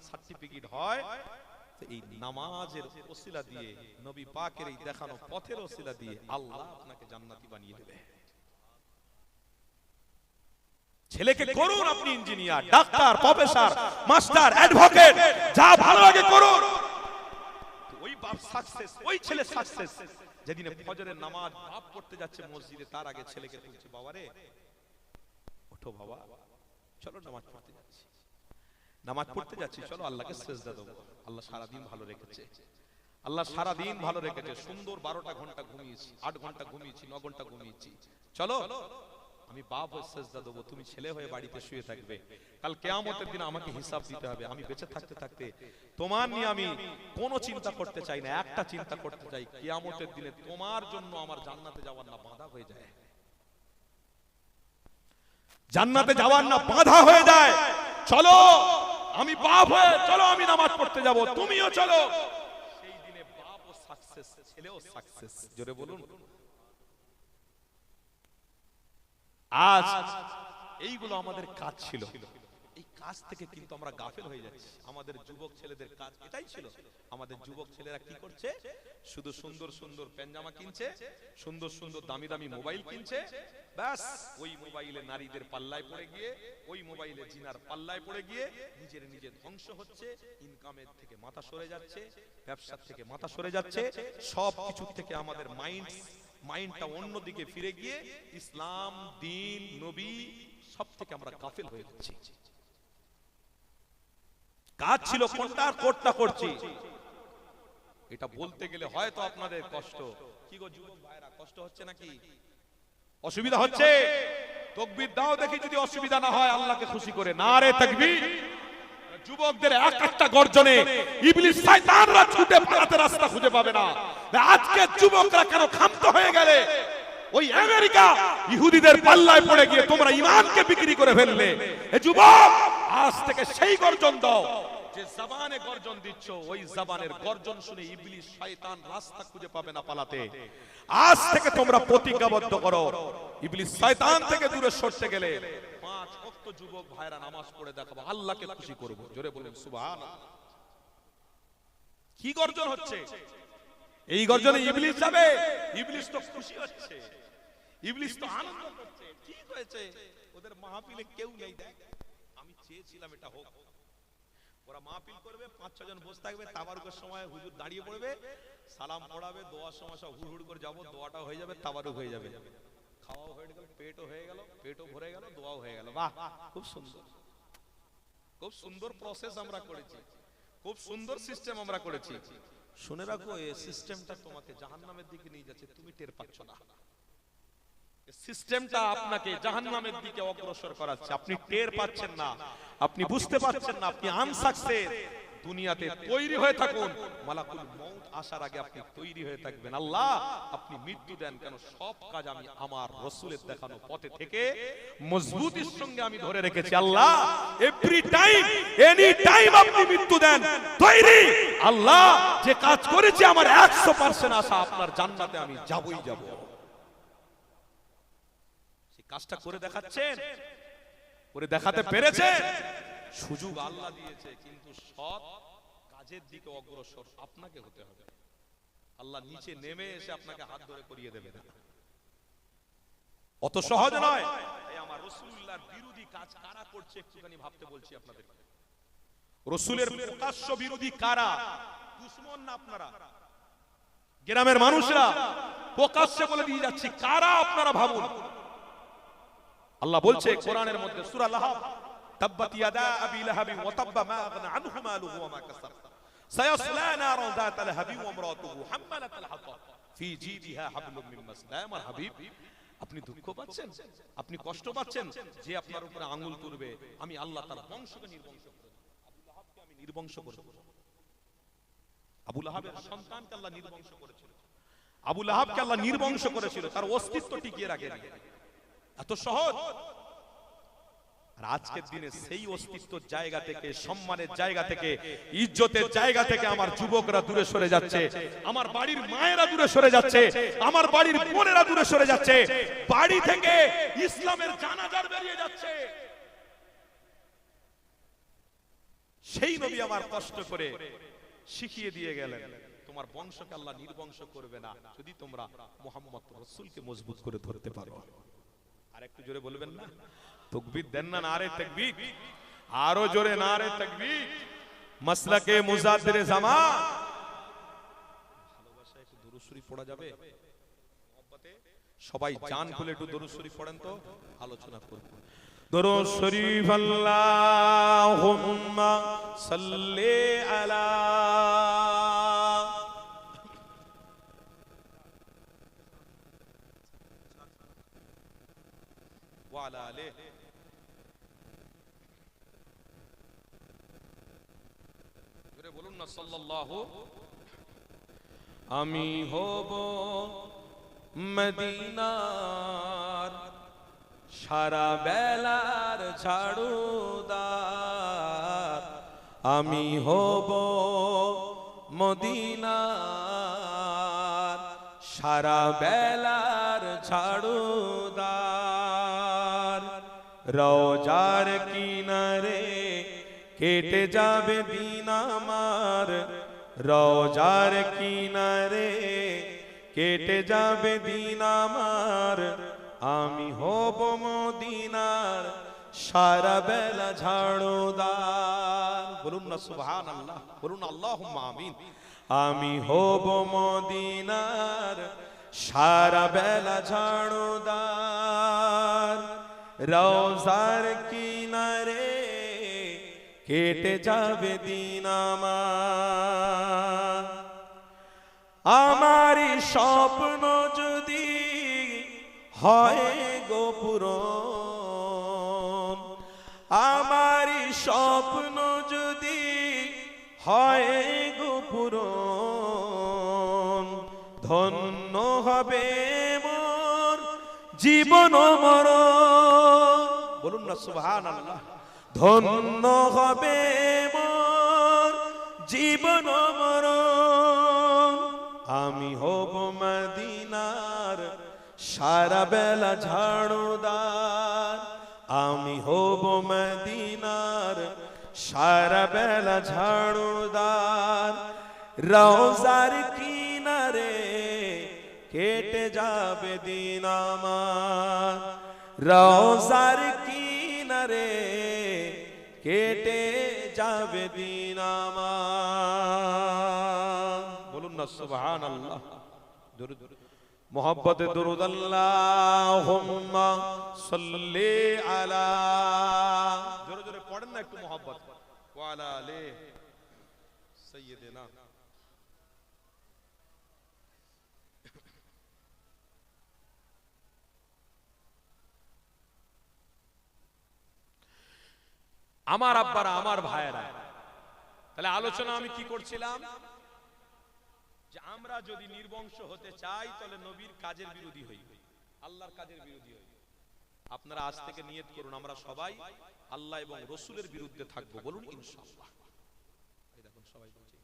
সার্টিফিকেট হয় তো এই নামাজের ওসিলা দিয়ে, নবী পাকের এই দেখানো পথের ওসিলা দিয়ে আল্লাহ আপনাকে জান্নাতি বানিয়ে দেবে। ছেলেকে করুন আপনি engineer, doctor, professor, master, advocate, যা ভালো লাগে করুন। ওই বাপ সাকসেস, ওই ছেলে সাকসেস যেদিনে ফজরের নামাজ বাপ পড়তে যাচ্ছে মসজিদে, তার আগে ছেলেকে তুলছে, বাবা রে ওঠো বাবা, চলো নামাজ পড়তে যাচ্ছি, নামাজ পড়তে যাচ্ছি, চলো আল্লাহকে সিজদা দেব। আল্লাহ সারা দিন ভালো রেখেছে, আল্লাহ সারা দিন ভালো রেখেছে, সুন্দর 12টা ঘন্টা ঘুমিয়েছি, 8 ঘন্টা ঘুমিয়েছি, 9 ঘন্টা ঘুমিয়েছি, চলো আমি বাপ হয়ে সিজদা দেব, তুমি ছেলে হয়ে বাড়িতে শুয়ে থাকবে, কাল কিয়ামতের দিন আমাকে হিসাব দিতে হবে। আমি বেঁচে থাকতে থাকতে তোমার নিয়ে আমি কোনো চিন্তা করতে চাই না, একটা চিন্তা করতে চাই, কিয়ামতের দিনে তোমার জন্য আমার জান্নাতে যাওয়ার না বাধা হয়ে যায়, জান্নাতে যাওয়ার না বাধা হয়ে যায়। চলো আমি বাপ হয়ে, চলো আমি নামাজ পড়তে যাব, তুমিও চলো। সেই দিনে বাপও সাকসেস, ছেলেও সাকসেস, জোরে বলুন। আজ এইগুলো আমাদের কাজ ছিল, এই কাজ থেকে কিন্তু আমরা গাফেল হয়ে যাচ্ছি। আমাদের যুবক ছেলেদের কাজ এটাই ছিল। আমাদের যুবক ছেলেরা কি করছে? শুধু সুন্দর সুন্দর প্যান্জামা কিনছে, সুন্দর সুন্দর দামি দামি মোবাইল কিনছে, ব্যাস ওই মোবাইলে নারীদের পাল্লায় পড়ে গিয়ে, ওই মোবাইলে জিনার পাল্লায় পড়ে গিয়ে নিজের নিজে ধ্বংস হচ্ছে, ইনকামের থেকে মাথা সরে যাচ্ছে, ব্যবসার থেকে মাথা সরে যাচ্ছে, সব কিছু থেকে আমাদের মাইন্ডটা অন্যদিকে ফিরে গিয়ে ইসলাম, দ্বীন, নবী সব থেকে আমরা গাফেল হয়ে যাচ্ছি। কাজ ছিল কোনটা, কোটটা করছি। এটা বলতে গেলে হয়তো আপনাদের কষ্ট, কি গো যুবক ভাইরা, কষ্ট হচ্ছে নাকি? অসুবিধা হচ্ছে? তাকবীর দাও দেখি, যদি অসুবিধা না হয় আল্লাহকে খুশি করে নারে তাকবীর। যুবকদের এক একটা গর্জনে ইবলিস শয়তানরা ছুটে পালাতে রাস্তা খুঁজে পাবে না। আজকে যুবকরা কেন ক্ষান্ত হয়ে গেলে? ওই আমেরিকা ইহুদিদের পাল্লায় পড়ে গিয়ে তোমরা ঈমানকে বিক্রি করে ফেললে। এ যুবক, আজ থেকে সেই গর্জন দাও যে জবানে গর্জন দিচ্ছ, ওই জবানের গর্জন শুনে ইবলিস শয়তান রাস্তা খুঁজে পাবে না পালাতে। আজ থেকে তোমরা প্রতিজ্ঞাবদ্ধ করো, ইবলিস শয়তান থেকে দূরে সরতে গেলে 5 ওয়াক্ত যুবক ভাইরা নামাজ পড়ে দেখাবো, আল্লাহকে খুশি করব। জোরে বলেন সুবহানাল্লাহ। কি গর্জন হচ্ছে? এই গর্জনে ইবলিস যাবে? ইবলিস তো খুশি হচ্ছে, ইবলিস তো আনন্দ করছে। ঠিক হয়েছে, ওদের মাহফিলে কেউ নেই, দেখ আমি চেয়েছিলাম এটা হোক। ওরা মাহফিল করবে, 5-6 জন বসে থাকবে, তাবারুকের সময় হুজুর দাঁড়িয়ে পড়বে, সালাম পড়াবে, দোয়ার সময় সব হুড় হুড় করে যাবো, দোয়াটাও হয়ে যাবে, তাবারুক হয়ে যাবে, খাওয়াও হয়ে গেল, পেটও হয়ে গেল, পেটও ভরে গেল, দোয়াও হয়ে গেল। বাহ, খুব সুন্দর, খুব সুন্দর প্রসেস আমরা করেছি, খুব সুন্দর সিস্টেম আমরা করেছি। শুনে রাখো, এই সিস্টেমটা তোমাকে জাহান্নামের দিকে নিয়ে যাচ্ছে, তুমি টের পাচ্ছ না। সিস্টেমটা আপনাকে জাহান্নামের দিকে অগ্রসর করাচ্ছে, আপনি টের পাচ্ছেন না, আপনি বুঝতে পারছেন না, আপনি আনসাকসেস। দুনিয়াতে তৈরি হয়ে থাকুন, মালাকুল মউত আসার আগে আপনি তৈরি হয়ে থাকবেন। আল্লাহ আপনি মৃত্যু দেন কেন? সব কাজ আমি আমার রাসূলের দেখানো পথে থেকে মজবুতির সঙ্গে আমি ধরে রেখেছি। আল্লাহ এভরি টাইম, এনি টাইম আপনি মৃত্যু দেন, তৈরি। আল্লাহ যে কাজ করেছি আমার 100% আশা আপনার জান্নাতে আমি যাবই যাব। কাজটা করে দেখাচ্ছেন, করে দেখাতে পেরেছেন, সুযোগ আল্লাহ দিয়েছে, কিন্তু সৎ কাজের দিকে অগ্রসর আপনাকে হতে হবে। আল্লাহ নিচে নেমে এসে আপনাকে হাত ধরে করিয়ে দেবে না, অত সহজ নয়। এই আমার রাসূলুল্লাহর বিরোধী কাজ কারা করছে একটুখানি ভাবতে বলছি আপনাদের। রাসূলের প্রকাশ্য বিরোধী কারা? দুশমন না আপনারা? গ্রামের মানুষরা প্রকাশ্যে বলে দিয়ে যাচ্ছে কারা, আপনারা ভাবুন। আল্লাহ বলছে কোরআনের মধ্যে সূরা লাহাব, তাব্বাত ইয়াদা আবি লাহাব ওয়া তাব্বা মা আগনা আনহু মালুহু ওয়া মা কাসাব সায়াসলা নারান যাতা লাহাব ওয়া ইমরাতুহু হাম্মালাতাল হাতাব ফি জিদিহা হাবলুম মিন মাসদ। আমার হাবিব, আপনি দুঃখ পাচ্ছেন, আপনি কষ্ট পাচ্ছেন, যে আপনার উপরে আঙ্গুল তুলবে আমি আল্লাহ তার বংশকে নির্বংশ করব। আবু লাহাবকে আমি নির্বংশ করব। আবু লাহাবের সন্তানকে আল্লাহ নির্বংশ করেছিল, আবু লাহাবকে আল্লাহ নির্বংশ করেছিল, তার অস্তিত্ব টিকিয়ে রাখেনি। এত সহজ। আর আজকের দিনে সেই অস্তিত্বের জায়গা থেকে, সম্মানের জায়গা থেকে, ইজ্জতের জায়গা থেকে আমার যুবকরা দূরে সরে যাচ্ছে, আমার বাড়ির মায়েরা দূরে সরে যাচ্ছে, আমার বাড়ির বোনেরা দূরে সরে যাচ্ছে, বাড়ি থেকে ইসলামের জানাজার বেরিয়ে যাচ্ছে। সেই নবী আমার কষ্ট করে শিখিয়ে দিয়ে গেলেন, তোমার বংশকে আল্লাহ নির্বংশ করবে না যদি তোমরা মুহাম্মদ রাসূলকে মজবুত করে ধরতে পারো। আর একটু জোরে বলবেন না? তাকবীর দেন না, নারে তাকবীর, আরো জোরে নারে তাকবীর। মাসলাকে মুজাদ্দিরে জামান। ভালোবাসা একটু দুরূদ শরীফ পড়া যাবে? মহব্বতে সবাই জান খুলে একটু দুরূদ শরীফ পড়েন তো, আলোচনা করব। দুরূদ শরীফ আল্লাহুম্মা সাল্লি আলা ওয়ালা আলাইহি। জোরে বলুন না সাল্লাল্লাহু। আমি হব মদিনার সারা বেলার ঝাড়ুদার, আমি হব মদিনার সারা বেলার ঝাড়ুদার। রওজার কিনারে কেটে যাবে দিন আমার, রওজার কিনারে কেটে যাবে দিন আমার, আমি হব মদিনার সারা বেলা ঝাড়ুদার। বলুন না সুবহানাল্লাহ, বলুন আল্লাহুম্মা আমিন। আমি হব মদিনার সারা বেলা ঝাড়ুদার, রওজার কিনারে কেটে যাবে দিন আমার। আমারই স্বপ্ন যদি হয় গো পূরণ, আমারই স্বপ্ন যদি হয় গো পূরণ, ধন্য হবে মোর জীবন মরণ। বলুন না সুবহানাল্লাহ। ধন্য হবে মোর জীবন মরণ, আমি হব মদিনার সারা বেলা ঝাড়ুদার, আমি হব মদিনার সারা বেলা ঝাড়ুদার। রওজার কিনারে কেটে যাবে দিন আমার, রওজার কিনারে কেটে যাবে দিন আমার। বলুন না সুবহানাল্লাহ। দরুদ মোহাব্বতে দরুদ আল্লাহুম্মা সাল্লি আলা, জোরে জোরে পড়েন না একটু মোহাব্বত, ওয়া আলা আলি সাইয়্যিদিনা। আমার আব্বারা, আমার ভাইয়েরা, তাহলে আলোচনা আমি কি করছিলাম যে আমরা যদি নির্বংশ হতে চাই তাহলে নবীর কাজের বিরোধী হই, আল্লাহর কাজের বিরোধী হই। আপনারা আজ থেকে নিয়ত করুন আমরা সবাই আল্লাহ এবং রাসূলের বিরুদ্ধে থাকব, বলুন ইনশাআল্লাহ। এই দেখুন সবাই বলছে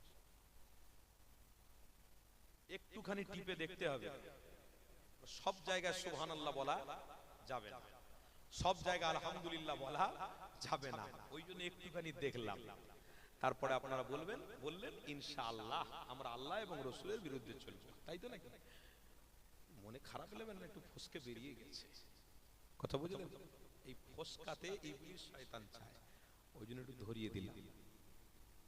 একটুখানি টিপে দেখতে হবে, সব জায়গায় সুবহানাল্লাহ বলা যাবে না, সব জায়গায় আলহামদুলিল্লাহ বলা যাবে না, ওই জন্য একটুখানি দেখলাম। তারপরে আপনারা বললেন ইনশাআল্লাহ আমরা আল্লাহ এবং রাসূলের বিরুদ্ধে চলব, তাই তো নাকি? মনে খারাপ লাগবে না, একটু ফসকে বেরিয়ে গেছে, কথা বুঝলেন? এই ফসকাতে ইবলিস শয়তান চায়, ওই জন্য একটু ধরিয়ে দিলাম।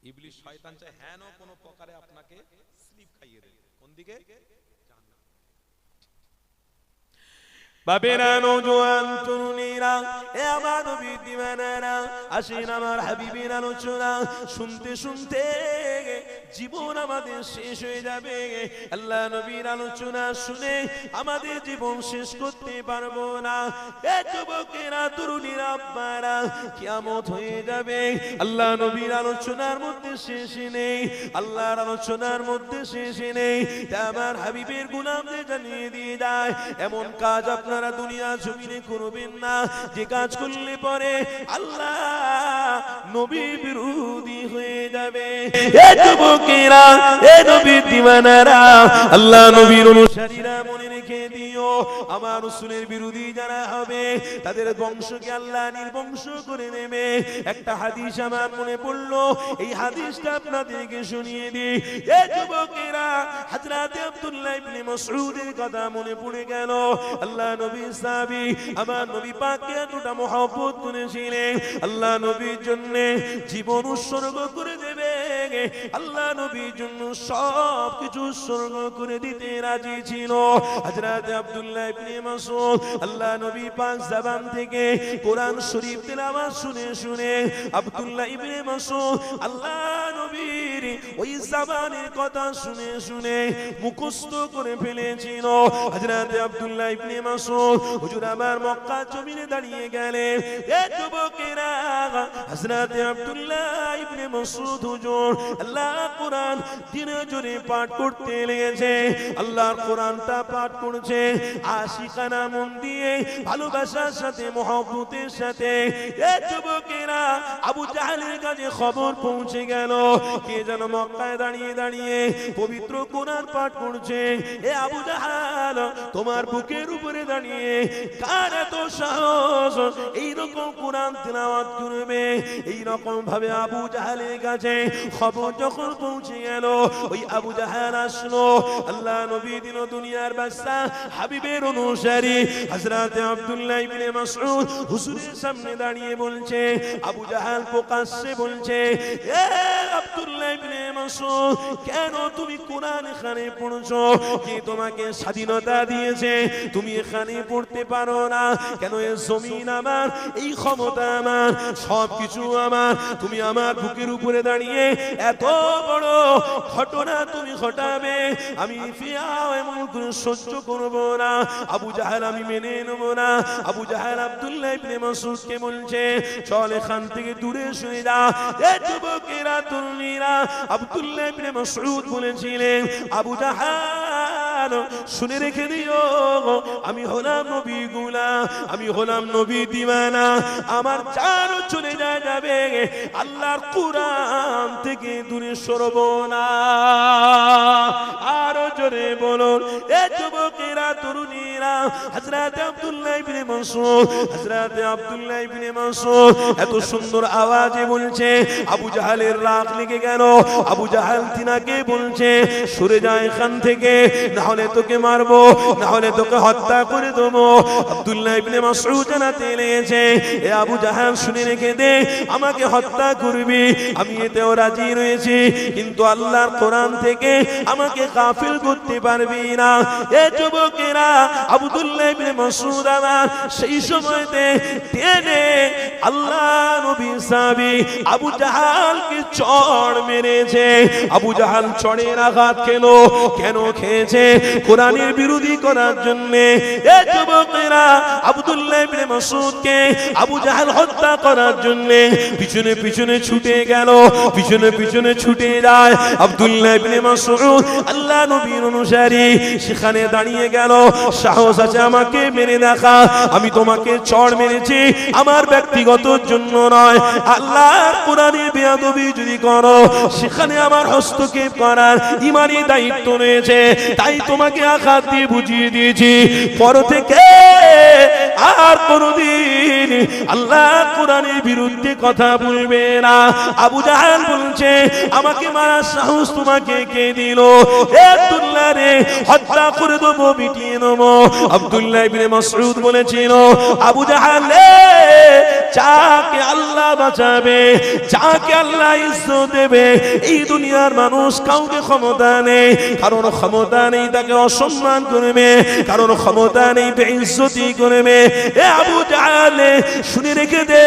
ইবলিস শয়তান চায় হেন কোন প্রকারে আপনাকে স্লিপ খাইয়ে দেবে, কোন দিকে? জান্নাত। বাবেরা নওজোয়ান তরুণীরা, এ আমার নবী দিওয়ানারা, আসেন আমার হাবিবের আলোচনা শুনতে শুনতে জীবন আমাদের শেষ হয়ে যাবে। আল্লাহ নবীর আলোচনা শুনে আমাদের জীবন শেষ করতে পারবো না। এ যুবকেরা, তরুণীরা, আব্বারা, কিয়ামত হয়ে যাবে। আল্লাহ নবীর আলোচনার মধ্যে শেষ নেই, আল্লাহর আলোচনার মধ্যে শেষ নেই। তা আমার হাবিবের গোলামদের জানিয়ে দিয়ে যায়, এমন কাজ আপনারা দুনিয়া জমিনে করবেন না যে কাজ করলে পরে আল্লাহ নবী বিরোধী হয়ে যাবে। এ যুবকেরা, এ নবীর দিওয়ানারা, আল্লাহ নবীর অনুসারীরা, মনে রেখে দিও, আমার রাসূলের বিরোধী যারা হবে তাদের বংশকে আল্লাহ নির্বংশ করে নেবে। একটা হাদিস আমার মনে পড়লো, এই হাদিসটা আপনাদেরকে শুনিয়ে দিই। এ যুবকেরা, হযরত আব্দুল্লাহ ইবনে মাসউদের কথা মনে পড়ে গেল। আল্লাহ নবী সাহাবী, আমার নবী পাককে এতটা মহব্বত করেছিলেন, আল্লাহ নবীর জন্য জীবন উৎসর্গ করে দেবে, আল্লাহ নবীর জন্য সব কিছু উৎসর্গ করে দিতে রাজি ছিল। হযরত আব্দুল্লাহ ইবনে মাসউদ আল্লাহ নবী পাক জবান থেকে কোরআন শরীফ তেলাওয়াত শুনে শুনে আব্দুল্লাহ ইবনে মাসউদ আল্লাহ নবীর ওই জবানের কথা শুনে শুনে মুখস্থ করে ফেলেছিল। হযরত আব্দুল্লাহ ইবনে মাসউদ হুজুর আমার মক্কা জমিনে দাঁড়িয়ে গেলেন। এ যুবকেরা, হযরত আব্দুল্লাহ ইবনে মাসউদ হুজুর আল্লাহ কোরআন দিনে জোরে পাঠ করতে লেগেছে। আল্লাহর কোরআনটা পাঠ করছে আশিকানা মন দিয়ে, ভালোবাসার সাথে, মহব্বতের সাথে। এ যুবকেরা, আবু জাহলের কাছে খবর পৌঁছে গেল, কে যেন মক্কায় দাঁড়িয়ে দাঁড়িয়ে পবিত্র কোরআন পাঠ করছে। এ আবু জাহল, তোমার বুকের উপরে দাঁড়িয়ে কার এত সাহস এইরকম কোরআন তেলাওয়াত করবে? এইরকম ভাবে আবু জাহলের কাছে খবর যখন পৌঁছে গেল, ওই আবু জাহল আসলো, আল্লাহ নবী দিন দুনিয়ার বাদশা, হাবিবের অনুসারী হযরত আব্দুল্লাহ ইবনে মাসউদ হুজুরের সামনে দাঁড়িয়ে বলছে, আবু জাহল প্রকাশ্যে বলছে, এ আব্দুল্লাহ ইবনে মাসউদ, কেন তুমি কোরআন এখানে পড়ছো? কে তোমাকে স্বাধীনতা দিয়েছে তুমি এখানে পড়তে পারো না? কেন? এই জমিন আমার, এই ক্ষমতা আমার, সবকিছু আমার, তুমি আমার বুকের উপরে দাঁড়িয়ে এত বড় ঘটনা তুমি ঘটাবে, আমি ফিয়াও এমন করে সহ্য করব না। আবু জাহল আমি মেনে নেব না। আবু জাহল আব্দুল্লাহ ইবনে মাসউদকে বলছে, চল এখান থেকে দূরে সরে যা। এ যুবকেরা, তরুণীরা, আব্দুল্লাহ ইবনে মাসউদ বলেছিলেন, আবু জাহল শুনে রেখে দিও, আমি হলাম নবী গোলাম, আমি হলাম নবী দিওয়ানা, আমার জান চলে যাবে, আল্লাহর কোরআন থেকে দূরে সরব না। আর জোরে বলুন এ যুবকেরা তরুণীরা হযরত আব্দুল্লাহ ইবনে মাসউদ হযরত আব্দুল্লাহ ইবনে মাসউদ এত সুন্দর আওয়াজে বলছে আবু জাহেলের রাগ লেগে গেল আবু জাহেল তিনাকে বলছে সরে যা এখান থেকে না হলে তোকে মারবো না হলে তোকে হত্যা করে দেবো আব্দুল্লাহ ইবনে মাসউদ জানাতে লেগেছে এ আবু জাহেল শুনে রেখে দে আমাকে হত্যা করবি আমি এতেও রাজি রয়েছি কিন্তু আল্লাহর কোরআন থেকে আমাকে গাফিল করতে পারবি না এ যুবকেরা আব্দুল্লাহ ইবনে মাসউদ আমার সেই সময়তে টেনে আল্লাহ নবী সাহাবী আবু জাহেলকে চড় মেরেছে আবু জাহেল চড়ের আঘাত খেলো কেন খেয়েছে কোরআনের বিরোধী করার জন্য এ যুবকেরা আব্দুল্লাহ ইবনে মাসউদকে আবু জাহেল হত্যা করার জন্য পিছনে পিছনে ছুটে গেল পিছনে পিছনে ছুটে যায় আব্দুল্লাহ ইবনে মাসউদ আল্লাহ নবীর অনুসারী সেখানে দাঁড়িয়ে গেল সাহস আছে আমাকে মেরে দেখা আমি তোমাকে চড় মেরেছি আমার ব্যক্তিগত জন্য নয় আল্লাহর কোরআনের বেয়াদবি যদি করো সেখানে আমার হস্তক্ষেপ করার ঈমানি দায়িত্ব রয়েছে তাই তোমাকে আঘাত দিয়ে বুঝিয়ে দিয়েছি পর থেকে আর কোনদিন আল্লাহ কোরআনের বিরুদ্ধে কথা বলবে না আবু জাহেল বলছে আমাকে মারার সাহস তোমাকে কে দিল এ আব্দুল্লাহ রে হত্যা করে দেবো মিটিয়ে নেবো আব্দুল্লাহ ইবনে মাসউদ বলেছিল আবু জাহেল যাকে আল্লাহ বাঁচাবে যাকে আল্লাহ ইজ্জত দেবে এই দুনিয়ার মানুষ কাউকে ক্ষমতা নেই কারণ ক্ষমতা নেই তাকে অসম্মান করবে কারণ ক্ষমতা নেই বেইজ্জতি করবে এ আবু জাহেল শুনে রেখে দে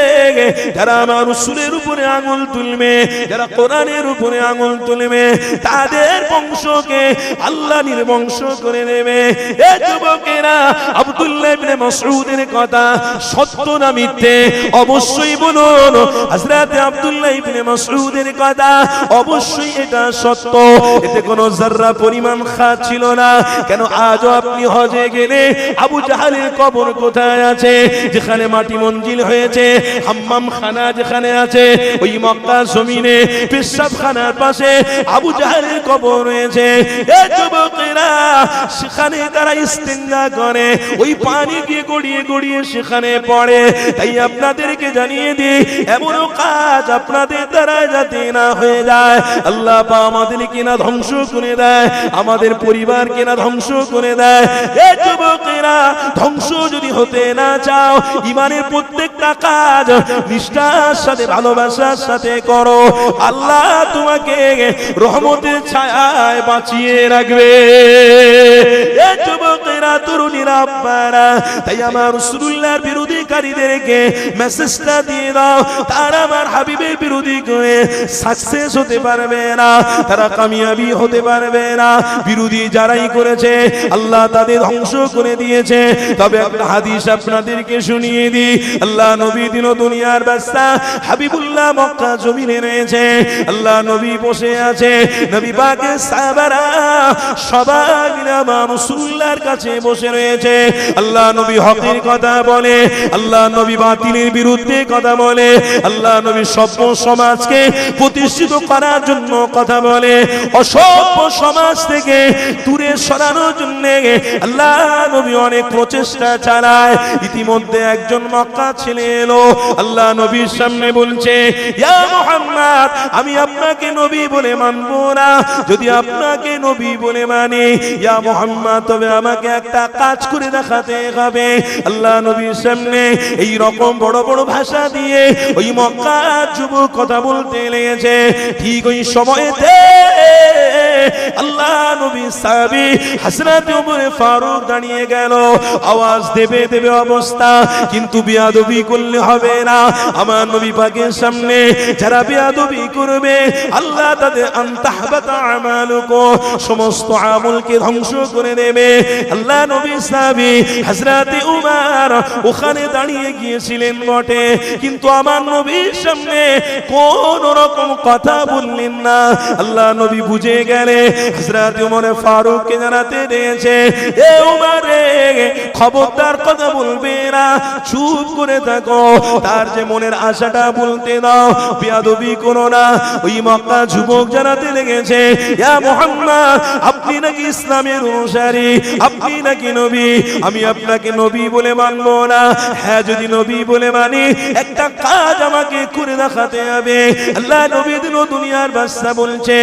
যারা আমার রাসূলের উপরে আঙুল তুলবে যারা কোরআনের উপরে আঙুল তুলবে তাদের বংশকে আল্লাহ নির্বংশ করে নেবে এ যুবকেরা আব্দুল্লাহ ইবনে মাসউদের কথা সত্য না মিথ্যে অবশ্যই বলুন হযরত আব্দুল্লাহ ইবনে মাসউদের কথা অবশ্যই এটা সত্য এতে কোনো যারা পরিমাণ খাত ছিল না কেন আজও আপনি হজে গেলে আবু জাহেলের কবর কোথায় আছে যেখানে মাটি মঞ্জিল হয়েছে হাম্মাম খানা যেখানে আছে ওই মক্কা জমিনে পেশাবখানার পাশে আবু জাহেলের কবর রয়েছে এ যুবকেরা সেখানে তারা ইস্তেঞ্জা করে ওই পানি দিয়ে গড়িয়ে গড়িয়ে সেখানে পড়ে তাই আপনাদেরকে জানিয়ে দিই এমনও কাজ আপনাদের দ্বারা যাতে না হয়ে যায় আল্লাহ পাক আমাদেরকে না ধ্বংস করে দেয় আমাদের পরিবারকে না ধ্বংস করে দেয় এ যুবকেরা ধ্বংস যদি হতে না চাও ঈমানের প্রত্যেকটা কাজ নিষ্ঠার সাথে ভালোবাসার সাথে করো আল্লাহ তোমাকে রহমতের ছায়ায় বাঁচিয়ে রাখবে এ যুবকেরা তরুণীরা আব্বারা তাই আমার রাসূলুল্লাহর বিরোধীকারীদেরকে মেসেজটা দিয়ে দাও তারা আমার হাবিবের বিরোধী করে সাকসেস হতে পারবে না তারা কামিয়াবি হতে পারবে না বিরোধী যারাই করেছে আল্লাহ তাদের ধ্বংস করে দিয়েছে তবে একটা হাদিস আপনাদেরকে শুনিয়ে দিই আল্লাহ নবী দিন দুনিয়ার বাদশা হাবিবুল্লাহ মক্কা জমিনে রয়েছে আল্লাহ নবী বসে আছে নবী পাকের সাহাবারা সবাই মিলে আমার রাসূলুল্লাহর কাছে বসে রয়েছে আল্লাহ নবী হকের কথা বলে আল্লাহ নবী বাতিলের বিরুদ্ধে কথা বলে আল্লাহ নবী সভ্য সমাজকে প্রতিষ্ঠিত করার জন্য কথা বলে অসভ্য সমাজ থেকে দূরে সরানোর জন্য আল্লাহ নবী অনেক প্রচেষ্টা চালায় ইতিমধ্যে একজন মক্কা ছেলে এলো আল্লাহ নবীর সামনে বলছে ইয়া মুহাম্মদ আমি আপনাকে নবী বলে মানব না যদি আপনাকে নবী বলে মানি ইয়া মুহাম্মদ তবে আমাকে একটা কাজ করে দেখাতে হবে আল্লাহ নবীর সামনে এই রকম বড় বড় ভাষা দিয়ে ওই মক্কার যুবক কথা বলতে লেগেছে ঠিক ওই সময়তে আল্লাহ নবী সাহাবী হযরত ওমর ফারুক দাঁড়িয়ে গেল আওয়াজ দেবে দেবে অবস্থা কিন্তু বেয়াদবি করলে হবে না আমার নবী পাকের সামনে যারা বেয়াদবি করবে আল্লাহ তাদের আনতাহবাতা আমালুকু সমস্ত আমলকে ধ্বংস করে দেবে আল্লাহ নবী সাহাবী হযরত উমর ওখানে দাঁড়িয়ে গিয়েছিলেন বটে কিন্তু আমার নবীর সামনে কোন রকম কথা বললেন না। আল্লাহ নবী বুঝে গেলে হযরত ওমর ফারুককে জানাতে দিয়েছে, এ ওমর রে, খবরদার কথা বলবে না, চুপ করে থাকো, তার যে মনের আশাটা বলতে দাও, বেয়াদবি করো না। ওই মক্কা যুবক জানাতে লেগেছে, ইয়া মুহাম্মদ, আপনি নাকি ইসলামের অনুসারী, আপনি নাকি নবী, আমি আপনাকে নবী বলে মানবো না। হ্যাঁ, যদি নবী বলে মানি, একটা কাজ আমাকে করে দেখাতে হবে। আল্লাহ নবী দিন দুনিয়ার বাদশা বলছে,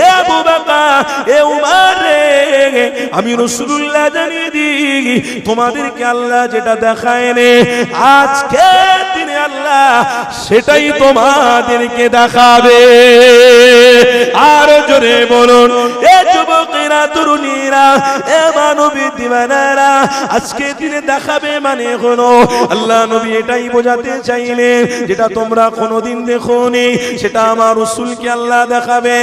এ আবু বকর, এ উমর রে, আমি রাসূলুল্লাহ জানিয়ে দিই, তোমাদেরকে আল্লাহ যেটা দেখায়নি, আজকে দিনে আল্লাহ সেটাই তোমাদেরকে দেখাবে। আর জোরে বলুন, এ যুবকেরা, তরুণীরা, এ মানবী দিওয়ানারা, আজকে দিনে দেখাবে মানে হলো, আল্লাহ নবী এটাই বোঝাতে চাইলেন, যেটা তোমরা কোনোদিন দেখোনি, সেটা আমার রাসূলকে আল্লাহ দেখাবে।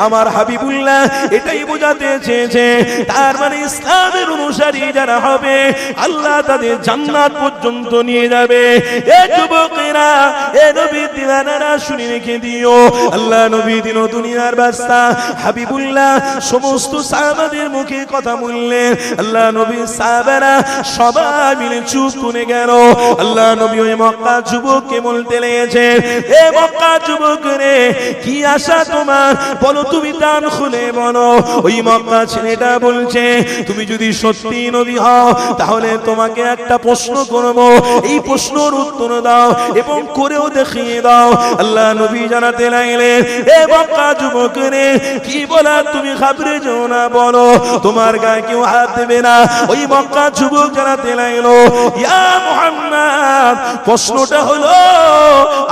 আমার হাবিবুল্লাহ এটাই বোঝাতে চেয়েছে, তার মানে ইসলামের অনুসারী যারা হবে, আল্লাহ তাদের জান্নাত পর্যন্ত নিয়ে যাবে। এ যুবকেরা, এ নবী দিওয়ানারা, শুনে রেখে দিও, আল্লাহ নবী দিন দুনিয়ার বাদশা হাবিবুল্লাহ সমস্ত সাহাবাদের মুখে কথা বললেন। আল্লাহ নবী সাহাবারা সবাই মিলে চুপ করে গেল। আল্লাহ নবী ওই মক্কা যুবককে বলতে লেগেছে, এ মক্কা যুবক রে, কি আশা তোমার, বলো, তুমি দান খুলে বলো। ওই মক্কা ছেলেটা বলছে, তুমি যদি সত্যি নবী হও, তাহলে তোমাকে একটা প্রশ্ন করব, এই প্রশ্নের উত্তর দাও এবং করেও দেখিয়ে দাও। আল্লাহ নবী জানাতে লাগলেন, এ মক্কা যুবক রে, কি বলা, তুমি ঘাবড়ে যেও না, বলো, তোমার গায়ে কেউ হাত দেবে না। ওই মক্কা যুবক জানাতে লাগলো, ইয়া মুহাম্মদ, প্রশ্নটা হলো,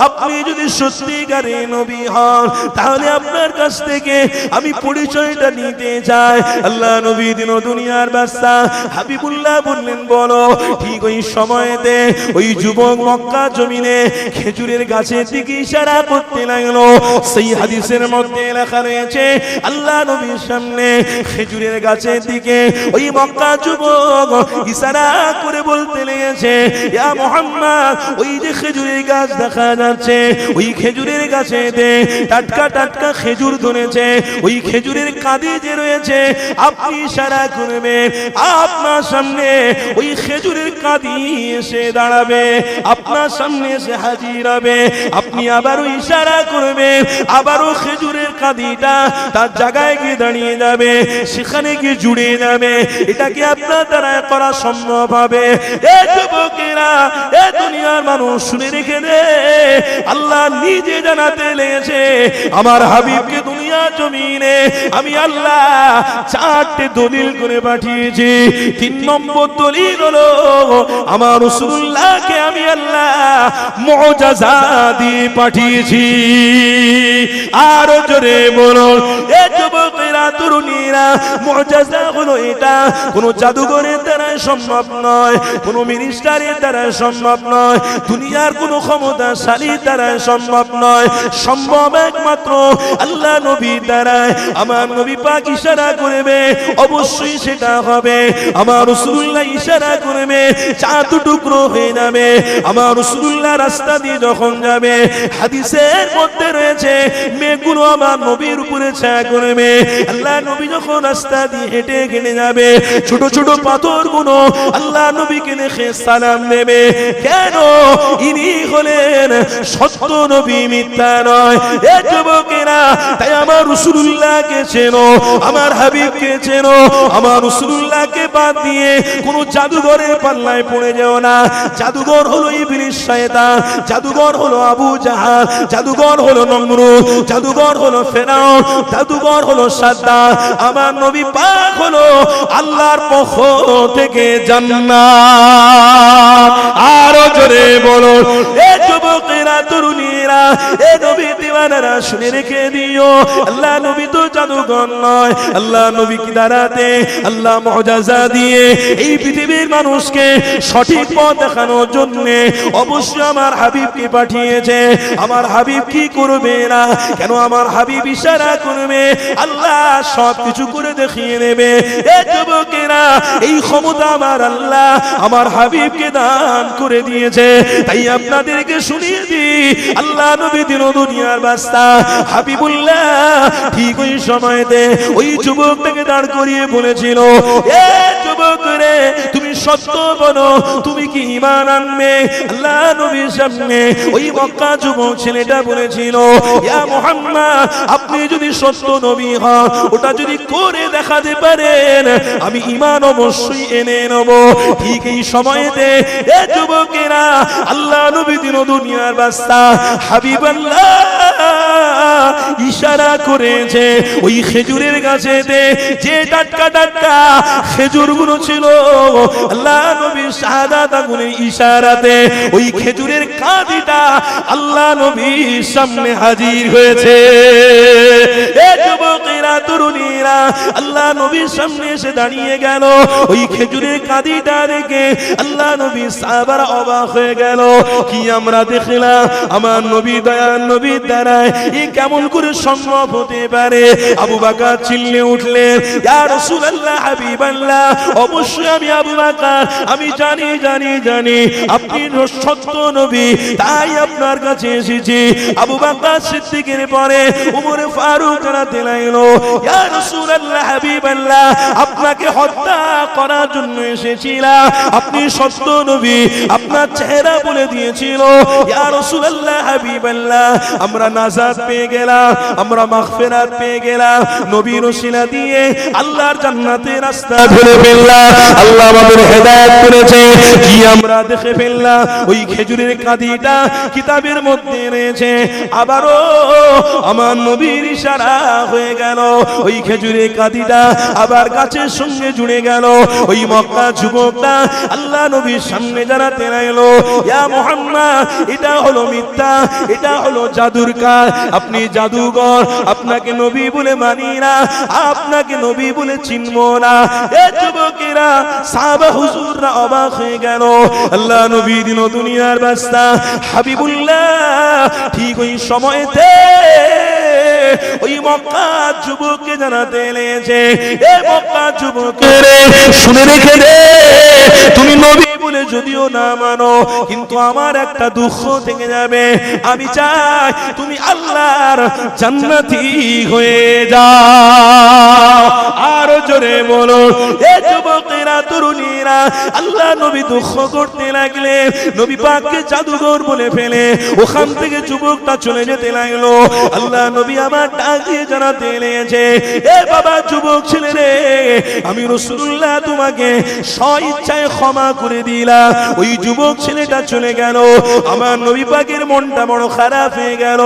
আপনি যদি সত্যিকারে নবী হন, তাহলে আপনার কাছ থেকে আমি পরিচয়টা নিতে চাই। আল্লাহ নবী দিন দুনিয়ার বাদশা হাবিবুল্লাহ বললেন, বলো। ঠিক ওই সময়তে ওই যুবক মক্কা জমিনে খেজুরের গাছের দিকে ইশারা করতে লাগলো। সেই হাদিসের মধ্যে লেখা রয়েছে, আল্লাহ নবীর সামনে খেজুরের গাছের দিকে ওই মক্কা যুবক ইশারা করে বলতে লেগেছে, ইয়া মুহাম্মদ, ওই যে খেজুরের গাছ দেখা যাচ্ছে, ওই খেজুরের গাছেতে টাটকা টাটকা খেজুর ধরেছে, ওই খেজুরের কাঁদি যে রয়েছে, আপনি ইশারা করবেন, আপনার সামনে ওই খেজুরের কাঁদি এসে দাঁড়াবে, আপনার সামনে এসে হাজির হবে। আপনি আবারও ইশারা করবেন, আবারও খেজুরের কাঁদিটা তার জায়গায় গিয়ে দাঁড়িয়ে যাবে, সেখানে গিয়ে জুড়ে যাবে। এটা কি আপনার দ্বারা করা সম্ভব হবে? এ যুবকেরা, এ দুনিয়ার মানুষ, শুনে রেখে দে, আল্লাহ নিজে জানাতে লেগেছে, আমার হাবিবকে দুনিয়া জমিনে আমি আল্লাহ চারটে দলিল করে পাঠিয়েছি। 3 নম্বর দলিল হলো, আমার রাসূলুল্লাহকে আমি আল্লাহ মুআজিজা দিয়ে পাঠিয়েছি। আর জোরে বলুন, এ যুবকেরা, তরুণীরা, মুআজিজা হলো এটা, কোন জাদুঘরের দ্বারা সম্ভব নয়, কোন মিনিস্টারের দ্বারা সম্ভব নয়, দুনিয়ার কোন ক্ষমতাশালীর দ্বারা সম্ভব নয়, সম্ভব একমাত্র আল্লাহ নবীর দ্বারা। আমার নবী পাক ইশারা করবে, অবশ্যই সেটা হবে। আমার রাসূলুল্লাহ ইশারা করবে, চাঁদ টুকরো হয়ে যাবে। আমার রাসূলুল্লাহ রাস্তা দিয়ে যখন যাবে, হাদিসের মধ্যে রয়েছে, মেঘগুলো আমার নবীর উপরে ছায়া করবে। আল্লাহ নবী যখন রাস্তা দিয়ে হেঁটে হেঁটে যাবে, ছোট ছোট পাথরগুলো আল্লাহ নবীকে দেখে সালাম দেবে। কেন? ইনি হলেন সত্য নবী, মিথ্যা নয়। এ যুবকেরা, তাই আমার রাসূলুল্লাহকে চেনো, আমার হাবিবকে চেনো। আমার রাসূলুল্লাহকে বাদ দিয়ে কোন জাদুঘরের পাল্লায় পড়ে যেও না। জাদুঘর হলো ইবলিস শয়তান, জাদুঘর হলো আবু জাহাল, জাদুঘর হলো নমরুদ, জাদুঘর হলো ফেরাউন, জাদুঘর হলো সাদ্দাত। আমার নবী পাক হলো আল্লাহর পক্ষ থেকে জান্নাত। আরো জোরে বলো, এ যুবকেরা, তরুণীরা, এ নবী দিওয়ানারা শুনে রেখে দিও, আল্লাহ নবী তো জাদুকর নয়, আল্লাহ নবী কি দাঁড়াতে আল্লাহ মুআজিজা দিয়ে এই পৃথিবীর মানুষকে সঠিক পথ দেখানোর জন্য অবশ্যই আমার হাবিবকে পাঠিয়েছে। আমার হাবিব কি করবে না, কেন আমার হাবিব ইশারা করবে, আল্লাহ সব কিছু করে দেখিয়ে নেবে। এ যুবকেরা, এই ক্ষমতা আমার আল্লাহ আমার হাবিবকে দান করে দিয়েছে। তাই আপনাদেরকে শুনিয়ে দিই, আল্লাহ নবী দিন দুনিয়ার বাস্তা হাবিবুল্লাহ ঠিক ওই সময়তে ওই যুবকটাকে দাঁড় করিয়ে বলেছিল, এ যুবক রে, তুমি সত্য বলো, তুমি কি ঈমান আনবে? আল্লাহ নবীর সামনে ওই মক্কা যুবক ছেলেটা বলেছিল, ইয়া মুহাম্মদ, আপনি যদি সত্য নবী হন, ওটা যদি করে দেখাতে পারেন, আমি ঈমান অবশ্যই এনে নেব। ঠিক এই সময়তে এ যুবকেরা, আল্লাহ নবী দিন দুনিয়ার বাস্তা হাবিবাল্লাহ ইশারা করেছে ওই খেজুরের গাছেতে যে টাটকা টাটকা খেজুরগুলো ছিল, আল্লাহ নবী শাহাদাত আগুনের ইশারাতে ওই খেজুরের কাঁদিটা আল্লাহ নবীর সামনে হাজির হয়েছে। এ যুবকেরা, তরুণীরা, আল্লাহ নবীর সামনে এসে দাঁড়িয়ে গেল। ওই খেজুরের কাঁদিটা দেখে আল্লাহ নবী সাহাবারা অবাক হয়ে গেল। কি আমরা দেখলাম, আমার নবী দয়ার নবীর দ্বারায় এ কেমন করে সম্ভব হতে পারে? আবু বকর চিল্লে উঠলেন, ইয়া রাসূলুল্লাহ, হাবিবাল্লাহ, অবশ্যই আমি আবু বকর, আমি জানি জানি জানি আপনি সত্য নবী, তাই আপনার কাছে এসেছি। আবু বকর সিদ্দিকের পরে ওমর ফারুক জানাতে লাগলো, ইয়া রাসূলুল্লাহ, হাবিবাল্লাহ, আপনাকে হত্যা করার জন্য এসেছিলাম, আপনি সত্য নবী, আপনার চেহারা বলে দিয়েছিল। ইয়া রাসূলুল্লাহ, হাবিবাল্লাহ, আমরা নাজাত পেয়ে গেলাম, আমরা মাগফিরাত পেয়ে গেলাম, নবীর ওসিলা দিয়ে আল্লাহর জান্নাতের রাস্তা ধরে ফেললাম, আল্লাহ আমাদের হেদায়েত করেছে। কি আমরা দেখে ফেললাম, ওই খেজুরের কাঁদিটা কিতাবের মধ্যে রয়েছে। আবারও আমার নবীর ইশারা হয়ে গেল, ওই খেজুরের কাঁদিটা আবার গাছের সঙ্গে জুড়ে গেল। ওই মক্কা যুবকটা আল্লাহ নবীর সামনে জানাতে লাগলো, ইয়া মুহাম্মদ, এটা হলো মিথ্যা, এটা হলো জাদুর কাজ, আপনি জাদুঘর, আপনাকে নবী বলে মানি না, আপনাকে নবী বলে চিনব না। এ যুবকেরা, সাহাবা হুজুররা অবাক হয়ে গেল। আল্লাহ নবী দিন দুনিয়ার বাস্তা হাবিবুল্লাহ ঠিক ওই সময়তে ওই মক্কা যুবককে জানাতে লেগেছে, এ মক্কা যুবকের, শুনে রেখে দে, তুমি নবী বলে যদিও না মানো, কিন্তু আমার একটা দুঃখ থেকে যাবে, আমি চাই তুমি আল্লাহর জান্নাতি হয়ে যাও। আরো জোরে বলো, এ যুবকেরা, তরুণীরা, আল্লাহ নবী দুঃখ করতে লাগলে, নবী পাককে জাদুঘর বলে ফেলে ওখান থেকে যুবকটা চলে যেতে লাগলো। আল্লাহ নবী আমার ডাক দিয়ে জানাতে লেগেছে, এ বাবা যুবক ছেলে রে, আমি রাসূলুল্লাহ তোমাকে স্বইচ্ছায় ক্ষমা করে দিলাম। ওই যুবক ছেলেটা চলে গেল, আমার নবী পাকের মনটা বড় খারাপ হয়ে গেল।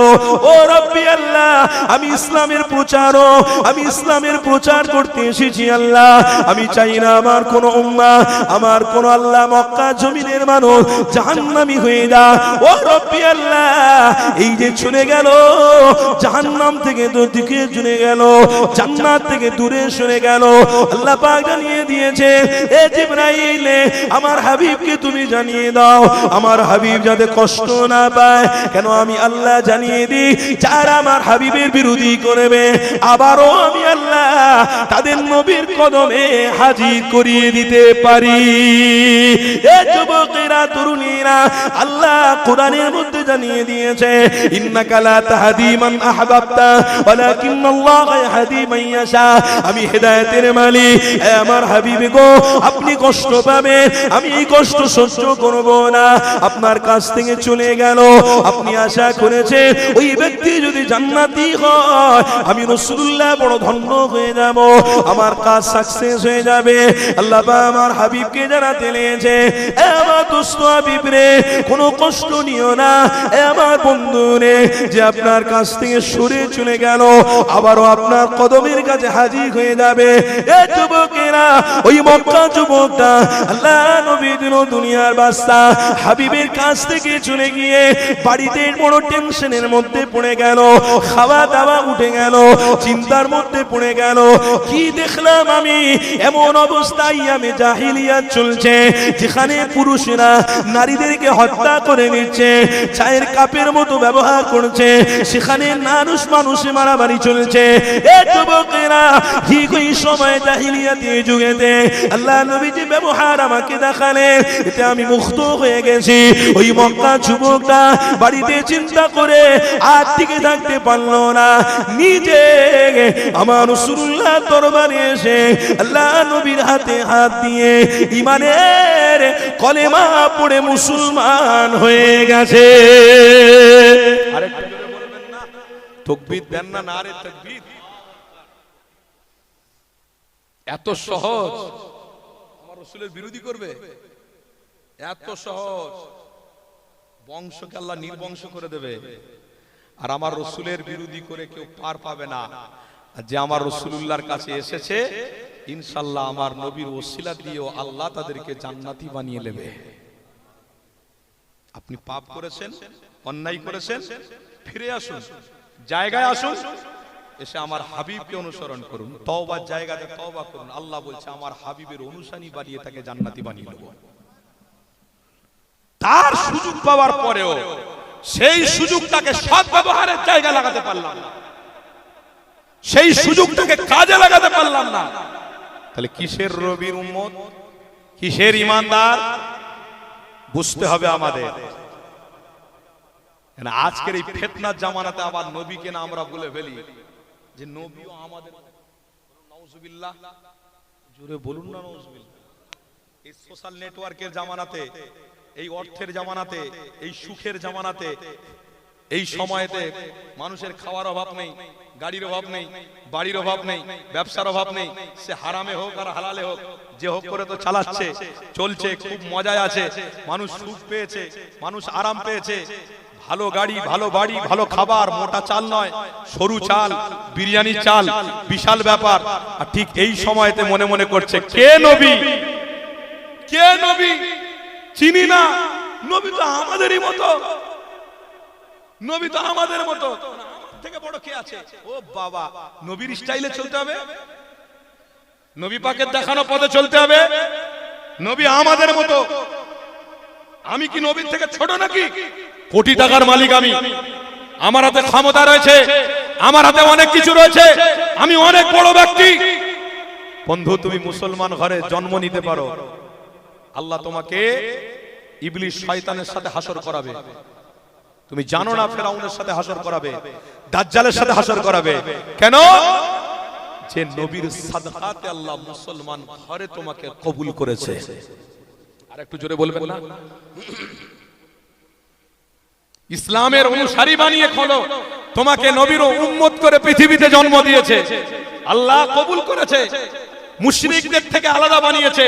ও রব্বি আল্লাহ, আমি ইসলামের প্রচারক, আমি ইসলামের প্রচার করতে এসেছি আল্লাহ, আমি চাই না আমার কোন উম্মাহ, আমার কোন আল্লাহ মক্কা জমিনের মানুষ জাহান্নামী হয়ে যা। ও রব্বি আল্লাহ, এই যে চলে গেল, জাহান্নাম থেকে দিকে চলে গেল, জান্নাত থেকে দূরে সরে গেল। আল্লাহ পাক জানিয়ে দিয়েছে, এ জিবরাইল, আমার হাবিবকে তুমি জানিয়ে দাও, আমার হাবিব যাতে কষ্ট না পায়। কেন আমি আল্লাহ জানিয়ে দিই, যারা আমার হাবিবের বিরোধী করবে, আবারও আমি আল্লাহ তাদের নবীর কদমে হাজির করিয়ে দিতে পারি। এ যুবকেরা, তরুণীরা, আল্লাহ কোরআনের মধ্যে জানিয়ে দিয়েছে, ইন্নাকা লা তাহদি মান আহবাবতা ওয়ালাকিন্নাল্লাহা ইয়াহদি মান ইয়াশা। আমি হেদায়েতের মালিক, এ আমার হাবিব গো, আপনি কষ্ট পাবেন, আমি এই কষ্ট সহ্য করব না। আপনার কাছ থেকে চলে গেল, আপনি আশা করেছেন ওই ব্যক্তি যদি জান্নাতি হয়, আমি রাসূলুল্লাহ বড় ধন্য হয়ে যাব, আমার কাজ সাকসেস হয়ে যাবে। আল্লাহ পাক আমার হাবিবকে জানাতে লেগেছে, এ আমার দোস্ত হাবিব রে, কোনো কষ্ট নিও না, এ আমার বন্ধুরে যে আপনার কাছ থেকে সরে চলে গেল, আবারও আপনার কদমের কাছে হাজির হয়ে যাবে। এ যুবকেরা, ওই মক্কা যুবকটা আল্লাহ নবীর দুনিয়ার বাদশা হাবিবের কাছ থেকে চলে গিয়ে বাড়িতে বড় টেনশনের মধ্যে পড়ে গেল, খাওয়া দাওয়া উঠে গেল, চিন্তার মধ্যে পড়ে গেল। কি দেখলাম আমি, এমন অবস্থায় আমি জাহিলিয়াত চলছে, যেখানে পুরুষরা নারীদেরকে হত্যা করে নিচ্ছে, চায়ের কাপের মতো ব্যবহার করছে, সেখানে মানুষে মারামারি চলছে। এ যুবকেরা, ঠিক ওই সময় জাহিলিয়াতের যুগেতে আল্লাহ নবী যে ব্যবহার আমাকে দেখালেন, এতে আমি মুগ্ধ হয়ে গেছি। ওই মক্কা যুবকটা বাড়িতে চিন্তা করে আর টিকে থাকতে পারলো না, নিজে আমার রাসূলুল্লাহ দরবারে এসে আল্লাহ নবীর হাতে হাত দিয়ে ঈমানের কলেমা পড়ে মুসলমান হয়ে গেছে। আরেকটু জোরে বলবেন না? তাকবীর দেন না, নারে তাকবীর। এত সহজ আমার রাসূলের বিরোধী করবে? এত সহজ? বংশকে আল্লাহ নির্বংশ করে দেবে, আর আমার রাসূলের বিরোধী করে কেউ পার পাবে না। যে আমার রাসূলুল্লাহর কাছে এসেছে, ইনশাআল্লাহ আমার নবীর ওসিলা দিয়েও আল্লাহ তাদেরকে জান্নাতি বানিয়ে নেবে। আপনি পাপ করেছেন, অন্যায় করেছেন, ফিরে আসুন, জায়গায় আসুন, এসে আমার হাবিবকে অনুসরণ করুন, তওবার জায়গাতে তওবা করুন। আল্লাহ বলছে আমার হাবিবের অনুসারী বানিয়ে তাকে জান্নাতি বানিয়ে নেব। তার সুযোগ পাওয়ার পরেও সেই সুযোগটাকে সৎ ব্যবহারের জায়গা লাগাতে পারলাম না, সেই সুযোগটাকে কাজে লাগাতে পারলাম না, তাহলে কিসের নবীর উম্মত, কিসের ঈমানদার? বুঝতে হবে আমাদের। আজকের এই ফিতনার জামানাতে আবার নবীকে না আমরা বলে ফেলি যে নবীও আমাদের। নাউজুবিল্লাহ, জোরে বলুন না নাউজুবিল্লাহ। এই সোশ্যাল নেটওয়ার্কের জামানাতে, এই অর্থের জামানাতে, এই সুখের জামানাতে, এই সময়েতে মানুষের খাওয়ার অভাব নেই, গাড়ির অভাব নেই, বাড়ির অভাব নেই, ব্যবসার অভাব নেই। সে হারামে হোক আর হালালে হোক, যে হোক করে তো চালাচ্ছে, চলছে, খুব মজায় আছে। মানুষ সুখ পেয়েছে, মানুষ আরাম পেয়েছে, ভালো গাড়ি, ভালো বাড়ি, ভালো খাবার, মোটা চাল নয়, সরু চাল, বিরিয়ানি চাল, বিশাল ব্যাপার। আর ঠিক এই সময়তে মনে মনে করছে কে নবী, কে নবী, চিনি না। নবী তো আমাদেরই মতো, নবী তো আমাদের মতো, থেকে বড় কে আছে? ও বাবা, নবীর স্টাইলে চলতে হবে, নবী পাকের দেখানো পথে চলতে হবে। নবী আমাদের মতো, আমি কি নবীর থেকে ছোট নাকি? কোটি টাকার মালিক আমি, আমার হাতে ক্ষমতা রয়েছে, আমার হাতে অনেক কিছু রয়েছে, আমি অনেক বড় ব্যক্তি। বন্ধু, তুমি মুসলমান ঘরে জন্ম নিতে পারো, আল্লাহ তোমাকে ইবলিস শয়তানের সাথে হাসর করাবে। তুমি জানো না ফেরাউনের সাথে হাসর করাবে, দাজ্জালের সাথে হাসর করাবে। কেন? যে নবীর সাদকাতে আল্লাহ মুসলমান ঘরে তোমাকে কবুল করেছে। আর একটু জোরে বলবেন না? ইসলামের অনুসারী বানিয়ে খোলো, তোমাকে নবীর উম্মত করে পৃথিবীতে জন্ম দিয়েছে, আল্লাহ কবুল করেছে। মুশরিকদের থেকে আলাদা বানিয়েছে,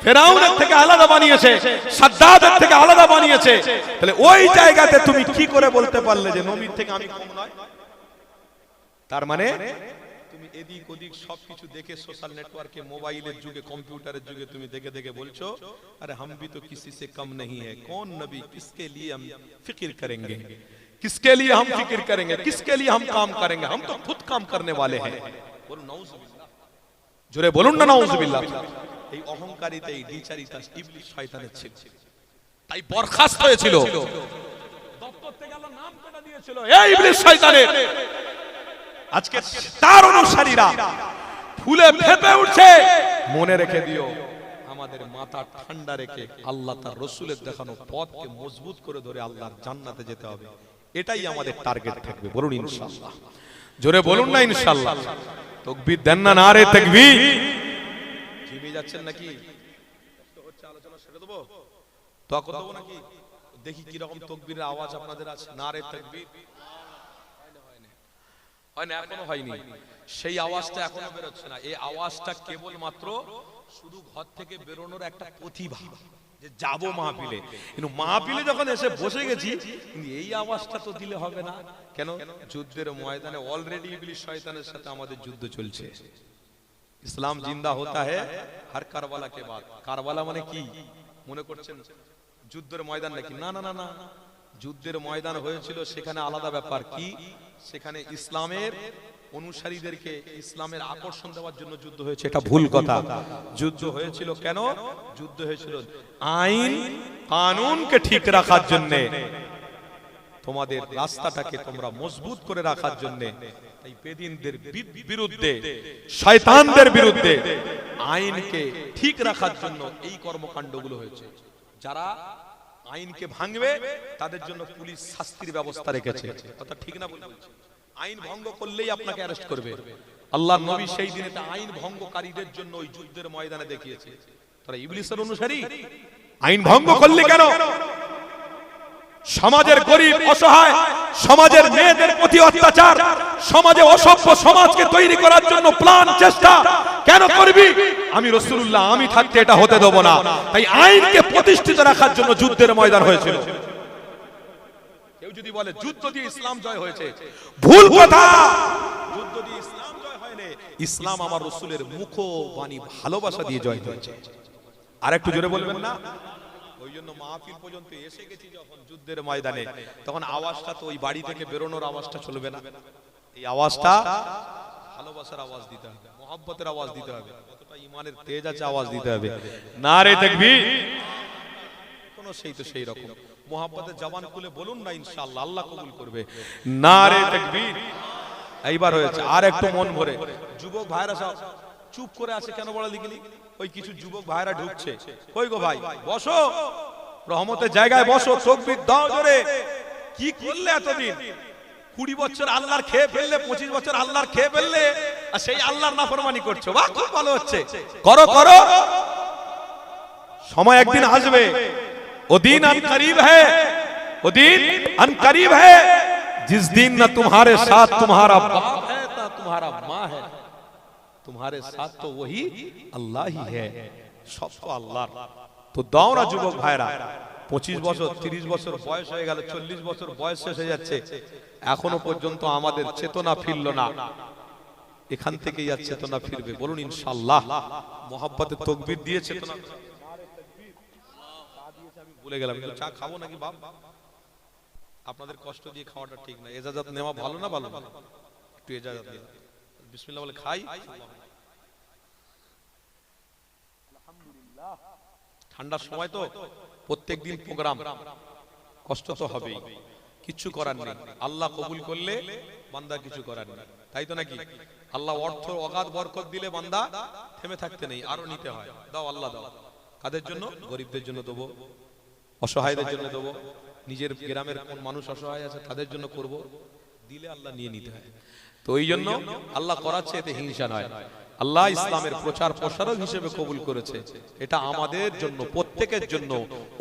ফেরাউনের থেকে আলাদা বানিয়েছে, সাদ্দাদের থেকে আলাদা বানিয়েছে। তাহলে ওই জায়গাতে তুমি কি করে বলতে পারলে যে নবীর থেকে আমি কম নয়? তার মানে তুমি এদিক ওদিক সবকিছু দেখে, সোশ্যাল নেটওয়ার্কে, মোবাইলের যুগে, কম্পিউটারের যুগে তুমি দেখে দেখে বলছো আরে हम भी तो किसी से कम नहीं है, कौन नबी, किसके लिए हम फिक्र करेंगे, किसके लिए हम फिक्र करेंगे, किसके लिए हम काम करेंगे, हम तो खुद काम करने वाले हैं। बोलो नाउजुबिल्लाह, জোরে বলুন না নাউজুবিল্লাহ। এই অহংকারিতা, এই দ্বিচারিতা ইবলিস শয়তানের ছিল, তাই বরখাস্ত হয়েছিল, দপ্তর থেকে আল্লাহ নাম কাটা দিয়েছিল এই ইবলিস শয়তানের। আজকে তার অনুসারীরা ফুলে ফেপে উঠছে। মনে রেখে দিও, আমাদের মাথা ঠান্ডা রেখে আল্লাহ তার রাসূলের দেখানো পথকে মজবুত করে ধরে আল্লাহর জান্নাতে যেতে হবে, এটাই আমাদের টার্গেট থাকবে। বলুন ইনশাআল্লাহ, জোরে বলুন না ইনশাআল্লাহ। তাকবীর দেন না, নারে তাকবীর। জিমে যাচ্ছেন নাকি? কষ্ট হচ্ছে, আলোচনা ছেড়ে দেবো, তখন দেবো নাকি? দেখি কি রকম তাকবীরের আওয়াজ আপনাদের আছে। নারে তাকবীর হয় না, এখনো হয়নি, সেই আওয়াজটা এখনো বেরোচ্ছে না। এই আওয়াজটা কেবল মাত্র শুধু ঘর থেকে বেরোনোর একটা প্রতিভা, যে যাবো মাহফিলে, কিন্তু মাহফিলে যখন এসে বসে গেছি, কিন্তু এই আওয়াজটা তো দিলে হবে না। কেন? যুদ্ধের ময়দানে অলরেডি ইবলিস শয়তানের সাথে আমাদের যুদ্ধ চলছে। ইসলাম জিন্দা হতা है हर কারবালা के बाद। কারবালা মানে কি মনে করছেন? যুদ্ধের ময়দান নাকি? না না না না, যুদ্ধের ময়দান হয়েছিল সেখানে আলাদা ব্যাপার। কি? সেখানে ইসলামের অনুসারীদেরকে ইসলামের আকর্ষণ দেওয়ার জন্য যুদ্ধ হয়েছে, এটা ভুল কথা। যুদ্ধ হয়েছিল কেন? যুদ্ধ হয়েছিল আইন কানুনকে ঠিক রাখার জন্য, তোমাদের রাস্তাটাকে তোমরা মজবুত করে রাখার জন্য, তাই বেদিনদের বিরুদ্ধে, শয়তানদের বিরুদ্ধে আইনকে ঠিক রাখার জন্য এই কর্মকাণ্ডগুলো হয়েছে। যারা আইনকে ভাঙবে তাদের জন্য পুলিশ শাস্তির ব্যবস্থা রেখেছে। কথা ঠিক না বলছি? আইন ভঙ্গ করলেই আপনাকে অ্যারেস্ট করবে। আল্লাহর নবী সেই দিনে আইন ভঙ্গকারীদের জন্য ওই যুদ্ধের ময়দানে দেখিয়েছে, তারা ইবলিসের অনুসারী। আইন ভঙ্গ করলে কেন? সমাজের গরিব অসহায়, সমাজের মেয়েদের প্রতি অত্যাচার, সমাজে অসভ্য সমাজকে তৈরি করার জন্য প্ল্যান চেষ্টা কেন করবি? আমি রাসূলুল্লাহ, আমি থাকতে এটা হতে দেব না। তাই আইনকে প্রতিষ্ঠিত রাখার জন্য যুদ্ধের ময়দান হয়েছিল। কেউ যদি বলে যুদ্ধ দিয়ে ইসলাম জয় হয়েছে, ভুল কথা। যুদ্ধ দিয়ে ইসলাম জয় হয়নি, ইসলাম আমার রাসূলের মুখবাণী ভালোবাসা দিয়ে জয় হয়েছে। আর একটু জোরে বলবেন না? ওই জন্য মাহফিল পর্যন্ত এসে গেছি যখন যুদ্ধের ময়দানে, তখন আওয়াজটা তো ওই বাড়ি থেকে বেরোনোর আওয়াজটা চলবে না। এই আওয়াজটা ভালোবাসার আওয়াজ দিতে হবে, মহব্বতের আওয়াজ দিতে হবে। কতটা ঈমানের তেজ আছে আওয়াজ দিতে হবে। নারে তাকবীর। কোন সেই তো সেই রকম মহব্বতের জবান খুলে বলুন না, ইনশাআল্লাহ আল্লাহ কবুল করবে। নারে তাকবীর। এইবার হয়েছে। আর একটু মন ভরে। যুবক ভাইরা সব চুপ করে আছে কেন বলা লিখিনি? ওই কিছু যুবক ভাইরা ঢুকছে। কই গো ভাই, বসো, রহমতের জায়গায় বসো, তাকবীর দাও জোরে। কি করলে এতদিন? 20 বছর আল্লাহর খেয়ে ফেললে, 25 বছর আল্লাহর খেয়ে ফেললে, আর সেই আল্লাহর নাফরমানি করছো। বাহ, খুব ভালো হচ্ছে, করো করো। সময় একদিন আসবে, ও দিন আন করিব है, वो दिन अन करीब है जिस दिन न तुम्हारे साथ तुम्हारा बाप है ना तुम्हारा माँ है, तुम्हारे साथ तो वही अल्लाह ही है। सब तो अल्लाह। তো দাও না যুবক ভাইরা, 25 বছর 30 বছর বয়স হয়ে গেল, 40 বছর বয়স শেষ হয়ে যাচ্ছে, এখনো পর্যন্ত আমাদের চেতনা ফিরল না। এখান থেকেই আর চেতনা ফিরবে, বলুন ইনশাআল্লাহ। মহব্বতের তাকবীর দিয়ে চেতনা। আমি ভুলে গেলাম, কিন্তু চা খাবো নাকি বাপ? আপনাদের কষ্ট দিয়ে খাওয়াটা ঠিক না। ইজাজত নেওয়া ভালো না? ভালো, একটু ইজাজত দিন। বিসমিল্লাহ বলে খাই। আলহামদুলিল্লাহ। ঠান্ডার সময় তো প্রত্যেকদিন প্রোগ্রাম, কষ্ট তো হবেই, কিছু করার নেই। আল্লাহ কবুল করলে বান্দা কিছু করার নেই, তাই তো নাকি? আল্লাহ অর্থ অগাধ বরকত দিলে বান্দা থেমে থাকতে নেই, আরো নিতে হয়। দাও আল্লাহ দাও। কাদের জন্য? গরিবদের জন্য দেবো, অসহায়দের জন্য দেবো, নিজের গ্রামের কোন মানুষ অসহায় আছে তাদের জন্য করব। দিলে আল্লাহ নিয়ে নিতে হয়। তো এই জন্য আল্লাহ করাচ্ছে, এতে হিংসা নয়। আল্লাহ ইসলামের প্রচার প্রসারক হিসেবে কবুল করেছে। এটা আমাদের জন্য, প্রত্যেকের জন্য,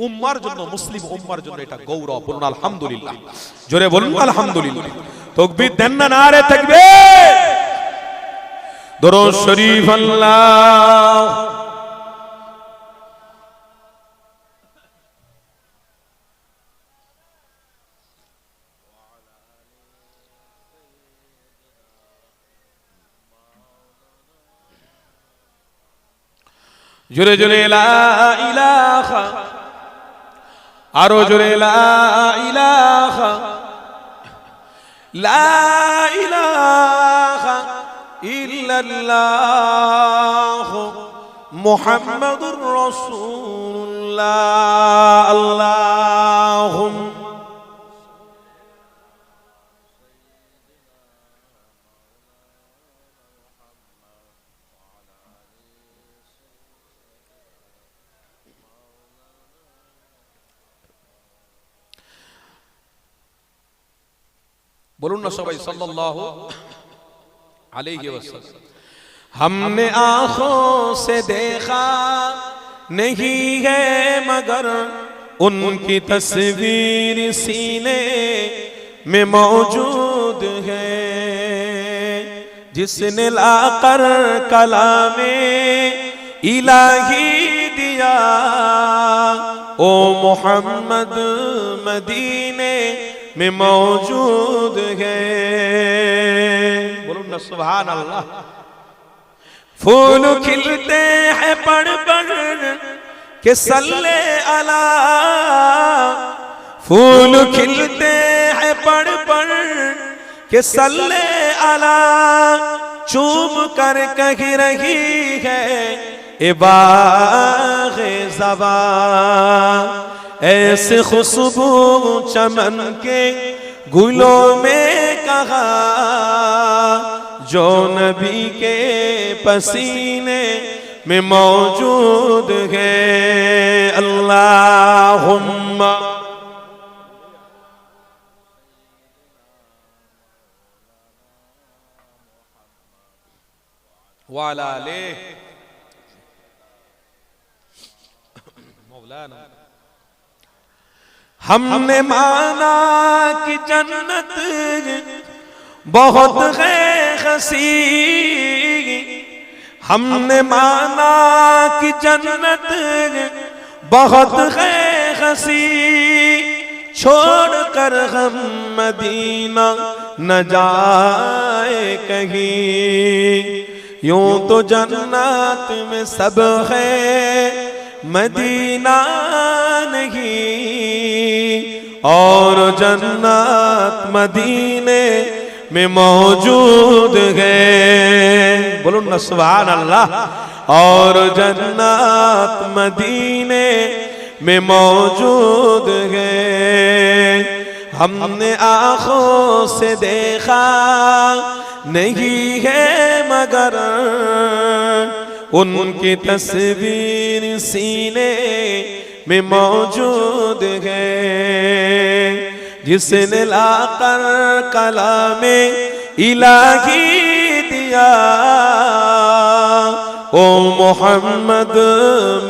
উম্মার জন্য, মুসলিম উম্মার জন্য এটা গৌরব। বলুন আলহামদুলিল্লাহ, জোরে বলুন আলহামদুলিল্লাহ। তাকবীর দেন না? নারে তাকবীর। দরুদ শরীফ। আল্লাহ জোরে জোরে লা ইলাহা, আরো জোরে লা ইলাহা, লা ইলাহা ইল্লাল্লাহ মুহাম্মাদুর রাসূলুল্লাহ। আল্লাহুম্মা बोलूं ना सबाई सल्लल्लाहु अलैहि वसल्लम। हमने आंखों से देखा नहीं है मगर उनकी तस्वीर सीने में मौजूद है, जिसने लाकर कलामे इलाही दिया ओ मोहम्मद मदीने में मौजूद है। बोलून ना सुभान अल्लाह। फूल खिलते हैं पढ़ पढ़ के सल्ले अला, फूल खिलते हैं पढ़ पढ़ के सल्ले अला, चूम कर कह रही है इबाग़े ज़बा, ऐसे खुशबू चमन के गुलों में कहा जो नबी के पसीने में मौजूद है। अल्लाहुम्मा वाला आले मौलाना। हमने माना कि जन्नत बहुत है हसी, हमने माना कि जन्नत बहुत है हसी, छोड़कर हम मदीना न जाए कहीं, यूं तो जन्नत में सब है मदीना नहीं, और जन्नत मदीने में मौजूद है। बोलो ना सुभान अल्लाह। और जन्नत मदीने में मौजूद है। हमने आँखों से देखा नहीं है मगर उनकी तस्वीर सीने में मौजूद है, जिसने लाकर कलामे इलाही दिया, ओ मोहम्मद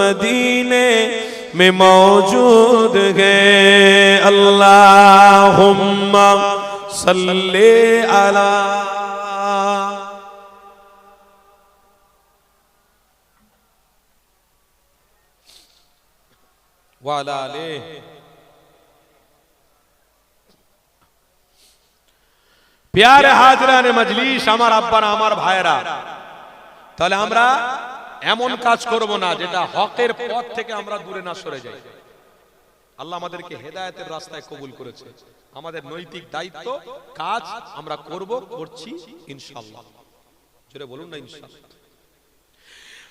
मदीने में मौजूद है। अल्लाहुम्मा सल्ले अला वाला आले। प्यारे हाजরানে মজলিস, আমার আব্বারা আমার ভাইরা, তাহলে আমরা এমন কাজ করব না যেটা হকের পথ থেকে আমরা দূরে না সরে যাই। আল্লাহ আমাদেরকে হেদায়েতের রাস্তায় কবুল করেছে। আমাদের নৈতিক দায়িত্ব কাজ আমরা করব, করছি ইনশাআল্লাহ। জোরে বলুন না ইনশাআল্লাহ।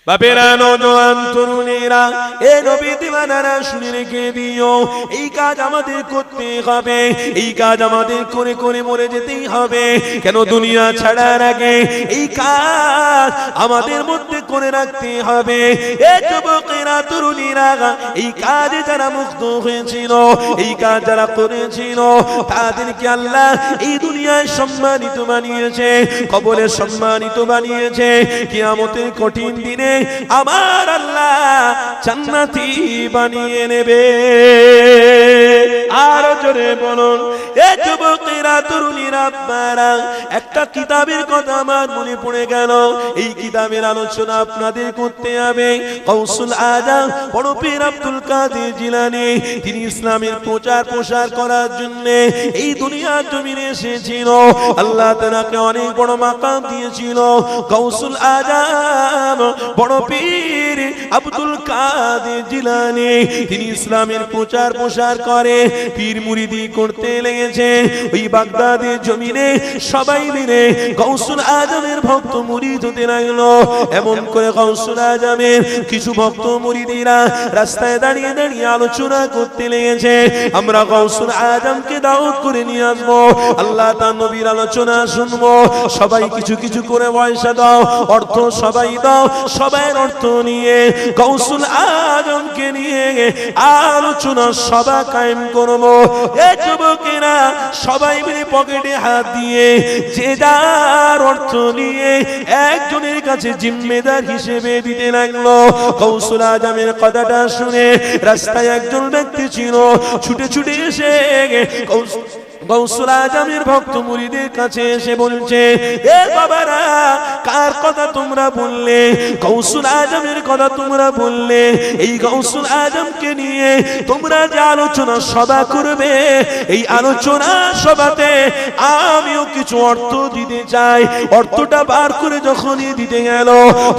বাপেরা নওজোয়ান তরুণেরা, এ নবী দিওয়ানারা শুনে রেখে দিও, এই কাজ আমাদের করতে হবে, এই কাজ আমাদের করে করে মরে যেতেই হবে। কেন দুনিয়া ছাড়ার আগে এই কাজ আমাদের মধ্যে করে রাখতে হবে। এ যুবকেরা তরুণীরা, এই কাজে যারা মুগ্ধ হয়েছিল, এই কাজ যারা করেছিল, তাদেরকে আল্লাহ এই দুনিয়ায় সম্মানিত বানিয়েছে, কবরে সম্মানিত বানিয়েছে। কিয়ামতের কঠিন দিনে আমার আল্লাহ জান্নাতি বানিয়ে নেবে। আর জোরে বলুন, এ যুবকেরা তরুণীরা, আপনারা একটা কিতাবের কথা আমার মনে পড়ে গেল। এই কিতাবের আলোচনা আপনাদের করতে হবে। গৌসুল আজম বড় পীর আব্দুল কাদের জিলানী, তিনি ইসলামের প্রচার প্রসার করার জন্য এই দুনিয়ার জমিনে এসেছিল। আল্লাহ তাআলাকে অনেক বড় মাকাম দিয়েছিল। গৌসুল আজম বড় পীর আব্দুল কাদের জিলানী, তিনি ইসলামের প্রচার প্রসার করে পীর মুরিদি করতে লেগেছে। ওই বাগদাদের জমিনে সবাই মিলে গৌসুল আজমের ভক্ত মুরিদ হতে লাগলো। এমন করে গৌসুল আজমের কিছু ভক্ত মুরিদিরা রাস্তায় দাঁড়িয়ে দাঁড়িয়ে আলোচনা করতে লেগেছে, আমরা গৌসুল আজমকে দাওয়াত করে নিয়ে আসবো, আল্লাহ তার নবীর আলোচনা শুনবো। সবাই কিছু কিছু করে পয়সা দাও, অর্থ সবাই দাও। সবাই অর্থ নিয়ে গৌসুল আজমকে নিয়ে আলোচনা সভা কায়েম করবো। এ যুবকেরা সবাই মিলে পকেটে হাত দিয়ে যে যার অর্থ নিয়ে একজনের কাছে জিম্মেদার হিসেবে দিতে লাগলো। গৌসুল আজমের কথাটা শুনে রাস্তায় একজন ব্যক্তি ছিল, ছুটে ছুটে এসে গৌসুল আজমের ভক্ত মুরিদের কাছে এসে বলছে, এ বাবারা, কার কথা তোমরা বললে? গৌসুল আজমের কথা তোমরা বললে। এই গৌসুল আজমকে নিয়ে তোমরা যে আলোচনা সভা করবে, এই আলোচনা সভাতে আমিও কিছু অর্থ দিতে চাই। অর্থটা বার করে যখনই দিতে গেল,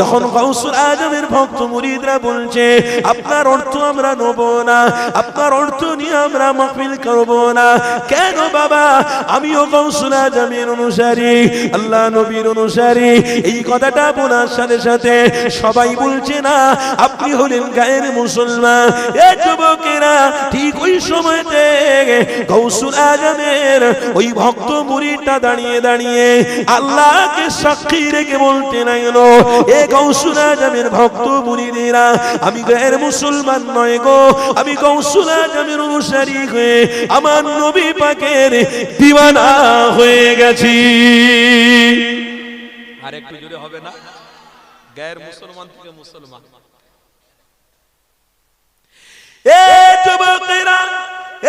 তখন গৌসুল আজমের ভক্ত মুরিদরা বলছে, আপনার অর্থ আমরা নেব না, আপনার অর্থ নিয়ে আমরা মাহফিল করব না। কেন বাবা? আমিও গৌসুল আজমের অনুসারী, আল্লাহ নবীর অনুসারী। এই কথাটা বলার সাথে সাথে সবাই বলছে, না, আপনি হলেন গায়ের মুসলমান। এ যুবকেরা, ঠিক ওই সময়তে গৌসুল আজমের ওই ভক্ত মুরিদটা দাঁড়িয়ে দাঁড়িয়ে আল্লাহকে সাক্ষী রেখে বলতে লাগলো, এ গৌসুল আজমের ভক্ত মুরিদেরা, আমি গায়ের মুসলমান নয় গো, আমি গৌসুল আজমের অনুসারী হয়ে আমার নবী পাকের দিওয়ানা হয়ে গেছি। আর একটু জোরে হবে না? গায়ের মুসলমান থেকে মুসলমান। এ যুবকেরা,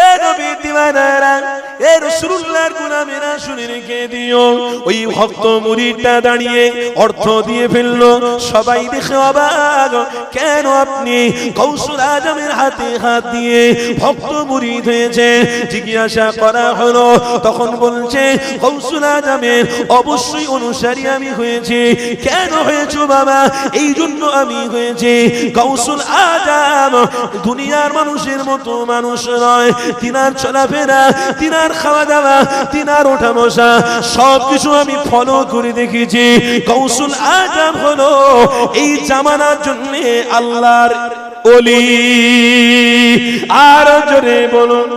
এ নবী দিওয়ানারা, এ রাসূলুল্লাহর গোলামেরা, শুনে রেখে দিও। ওই ভক্ত মুরিদটা দাঁড়িয়ে অর্থ দিয়ে ফেললো। সবাই দেখে অবাক, কেন আপনি গৌসুল আজমের হাতে হাত দিয়ে ভক্ত মুরিদ হয়েছে? জিজ্ঞাসা করা হলো, তখন বলছে, গৌসুল আজমের অবশ্যই অনুসারী আমি হয়েছি। কেন হয়েছো বাবা? এই জন্য আমি হয়েছি, গৌসুল আজম দুনিয়ার মানুষের মতো মানুষ নয়। তিনার চলাফেরা, তিনার খাওয়া দাওয়া, তিনার ওঠা বসা সবকিছু আমি ফলো করে দেখেছি। গৌসুল আজম হলো এই জামানার জন্য আল্লাহর ওলি। আর জোরে বলুন,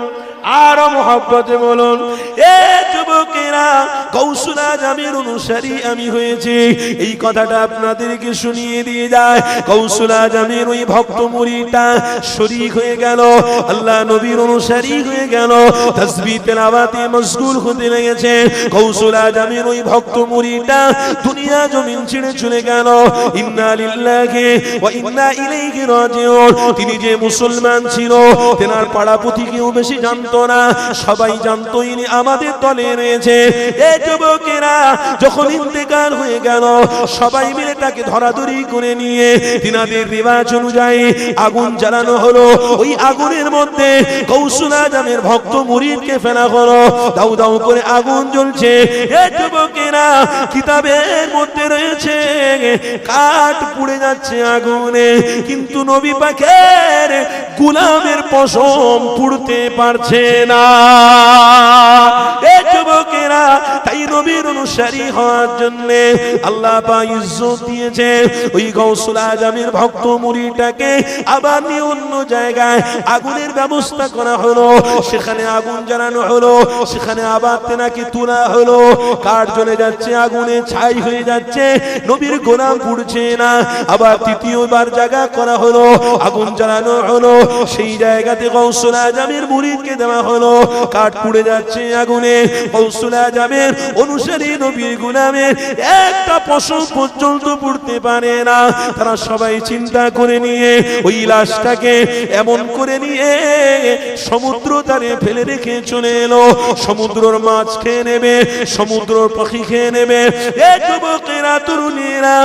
আরো মহব্বতে বলুন, এ যুবকেরা, গৌসুল আজমের অনুসারী আমি হয়েছি। এই কথাটা আপনাদেরকে শুনিয়ে দিয়ে যায়। গৌসুল আজমের ওই ভক্ত মুরিদটা শরীক হয়ে গেল, আল্লাহ নবীর অনুসারী হয়ে গেল, তাসবিহ তেলাওয়াতে মশগুল হতে লেগেছে। গৌসুল আজমের ওই ভক্ত মুরিদটা দুনিয়া জমিন ছেড়ে চলে গেল। ইন্না লিল্লাহি ওয়া ইন্না ইলাইহি রাজিউন। তিনি যে মুসলমান ছিল, তেনার পাড়াপতি কেউ বেশি জানতো না, সবাই জানতো ইনি আমাদের দলে রয়েছে। এই যুবকেরা, যখন ইন্তেকাল হয়ে গেল, সবাই মিলে তাকে ধরাধরি করে নিয়ে তিনাদের রিওয়াজ অনুযায়ী আগুন জ্বালানো হলো। ওই আগুনের মধ্যে গৌসুল আজমের ভক্ত মুরিদকে ফেলা হলো। দাউ দাউ করে আগুন জ্বলছে। এই যুবকেরা, কিতাবের মধ্যে রয়েছে কাঠ পুড়ে যাচ্ছে আগুনে, কিন্তু নবী পাকের গোলামের পশম পুড়তে পারছে না। এই যুবকেরা, তাই নবীর অনুসারী হওয়ার জন্য আল্লাহ পাক ইজ্জত দিয়েছে। ওই গৌসুল আজমের ভক্ত মুরিদটাকে আবার নিয়ে অন্য জায়গায় আগুনের ব্যবস্থা করা হলো। সেখানে আগুন জ্বালানো হলো, সেখানে আবার তেনাকে তোলা হলো। কাঠ জ্বলে যাচ্ছে, আগুনে ছাই হয়ে যাচ্ছে, নবীর গোলাম পুড়ছে না। আবার তৃতীয়বার জায়গা করা হলো, আগুন জ্বালানো হলো। সেই জায়গাতে গৌসুল আজমের মুরিদকে দেওয়া হলো। কাঠ পুড়ে যাচ্ছে আগুনে, গৌসুল আজমের অনুসারী নবীর গোলামের একটা পশম পর্যন্ত পুড়তে পারে না। তারা সবাই চিন্তা করে নিয়ে ওই লাশটাকে এমন করে নিয়ে সমুদ্র ধারে ফেলে রেখে চলে এলো। সমুদ্রের মাছ খেয়ে নেবে, সমুদ্রের পাখি খেয়ে নেবে। এই যুবকেরা, তরুণীরা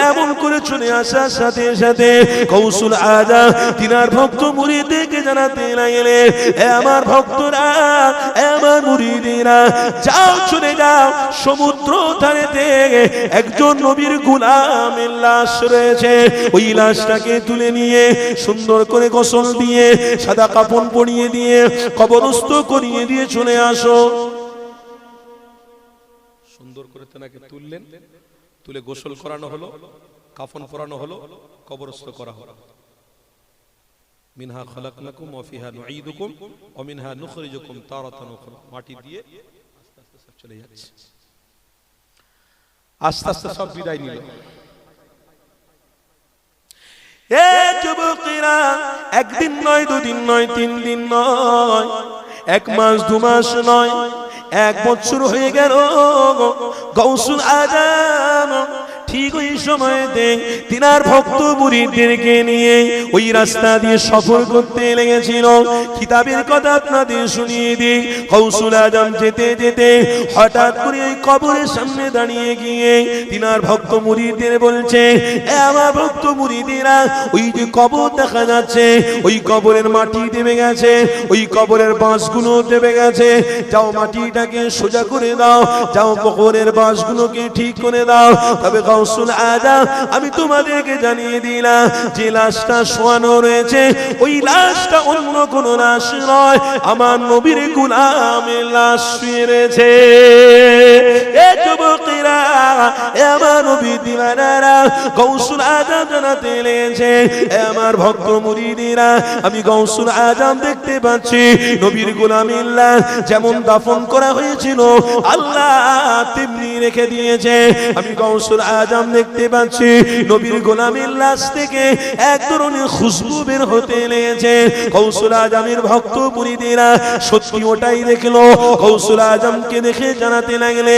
এমন করে চলে আসার সাথে সাথে গৌসুল আজম তিনার ভক্ত মুরিদকে জানাতে লাগলেন, এ আমার ভক্তরা, এ আমার মুরিদেরা, যাও, চলে যাও, সমুদ্র ধারেতে একজন নবীর গোলামের লাশ রয়েছে। ওই লাশটাকে তুলে নিয়ে সুন্দর করে গোসল দিয়ে, সাদা কাফন পরিয়ে দিয়ে, কবরস্থ করিয়ে দিয়ে চলে আসো। সুন্দর করে তেনাকে তুললেন, তুলে গোসল করানো হলো, কাফন পরানো হলো, কবরস্থ করা হলো। মিনহা খালাকনাকুম ওয়া ফিহা নুঈদুকুম ওয়া মিনহা নুখরিজুকুম তারাতান উখরা। মাটি দিয়ে আস্তে আস্তে সব চলে যাচ্ছে। আস্তে আস্তে সব বিদায় নিল। এ যুবকেরা, একদিন নয়, দুদিন নয়, 3 দিন নয়, 1 মাস 2 মাস নয়, 1 বছর হয়ে গেল। গৌসুল আজম ঠিক ওই সময়তে তিনার ভক্ত মুরিদদেরকে নিয়ে ওই রাস্তা দিয়ে সফর করতে লেগেছিল। কিতাবের কথা আপনাদের শুনিয়ে দিই, গৌসুল আজম যেতে যেতে হঠাৎ করে ওই কবরের সামনে দাঁড়িয়ে গিয়ে তিনার ভক্ত মুরিদদের বলছে, এ আমার ভক্ত মুরিদেরা, ওই যে কবর দেখা যাচ্ছে, ওই কবরের মাটি দেবে গেছে, ওই কবরের বাঁশগুলো দেবে গেছে, যাও মাটিটাকে সোজা করে দাও, যাও কবরের বাঁশগুলোকে ঠিক করে দাও। তবে গৌসুল আজম আমি তোমাদেরকে জানিয়ে দিলাম, যে লাশটা শোয়ানো রয়েছে ওই লাশটা অন্য কোন লাশ নয়, আমার নবীর গোলামের লাশ শুয়ে রয়েছে। এ যুবকেরা, এ আমার নবী দিওয়ানারা, গৌসুল আজম জানাতে লেগেছে, এ আমার ভক্ত মুরিদেরা, আমি গৌসুল আজম দেখতে পাচ্ছি নবীর গোলামের লাশ যেমন দাফন করা হয়েছিল আল্লাহ তেমনি রেখে দিয়েছে। আমি গৌসুল আজম দেখতে পাচ্ছি নবীর গোলামের লাশ থেকে এক ধরনের খুশবু বের হতে লেগেছে। গৌসুল আজমের ভক্ত মুরিদেরা সত্যি ওটাই দেখলো। গৌসুল আজমকে দেখে জানাতে লাগলে,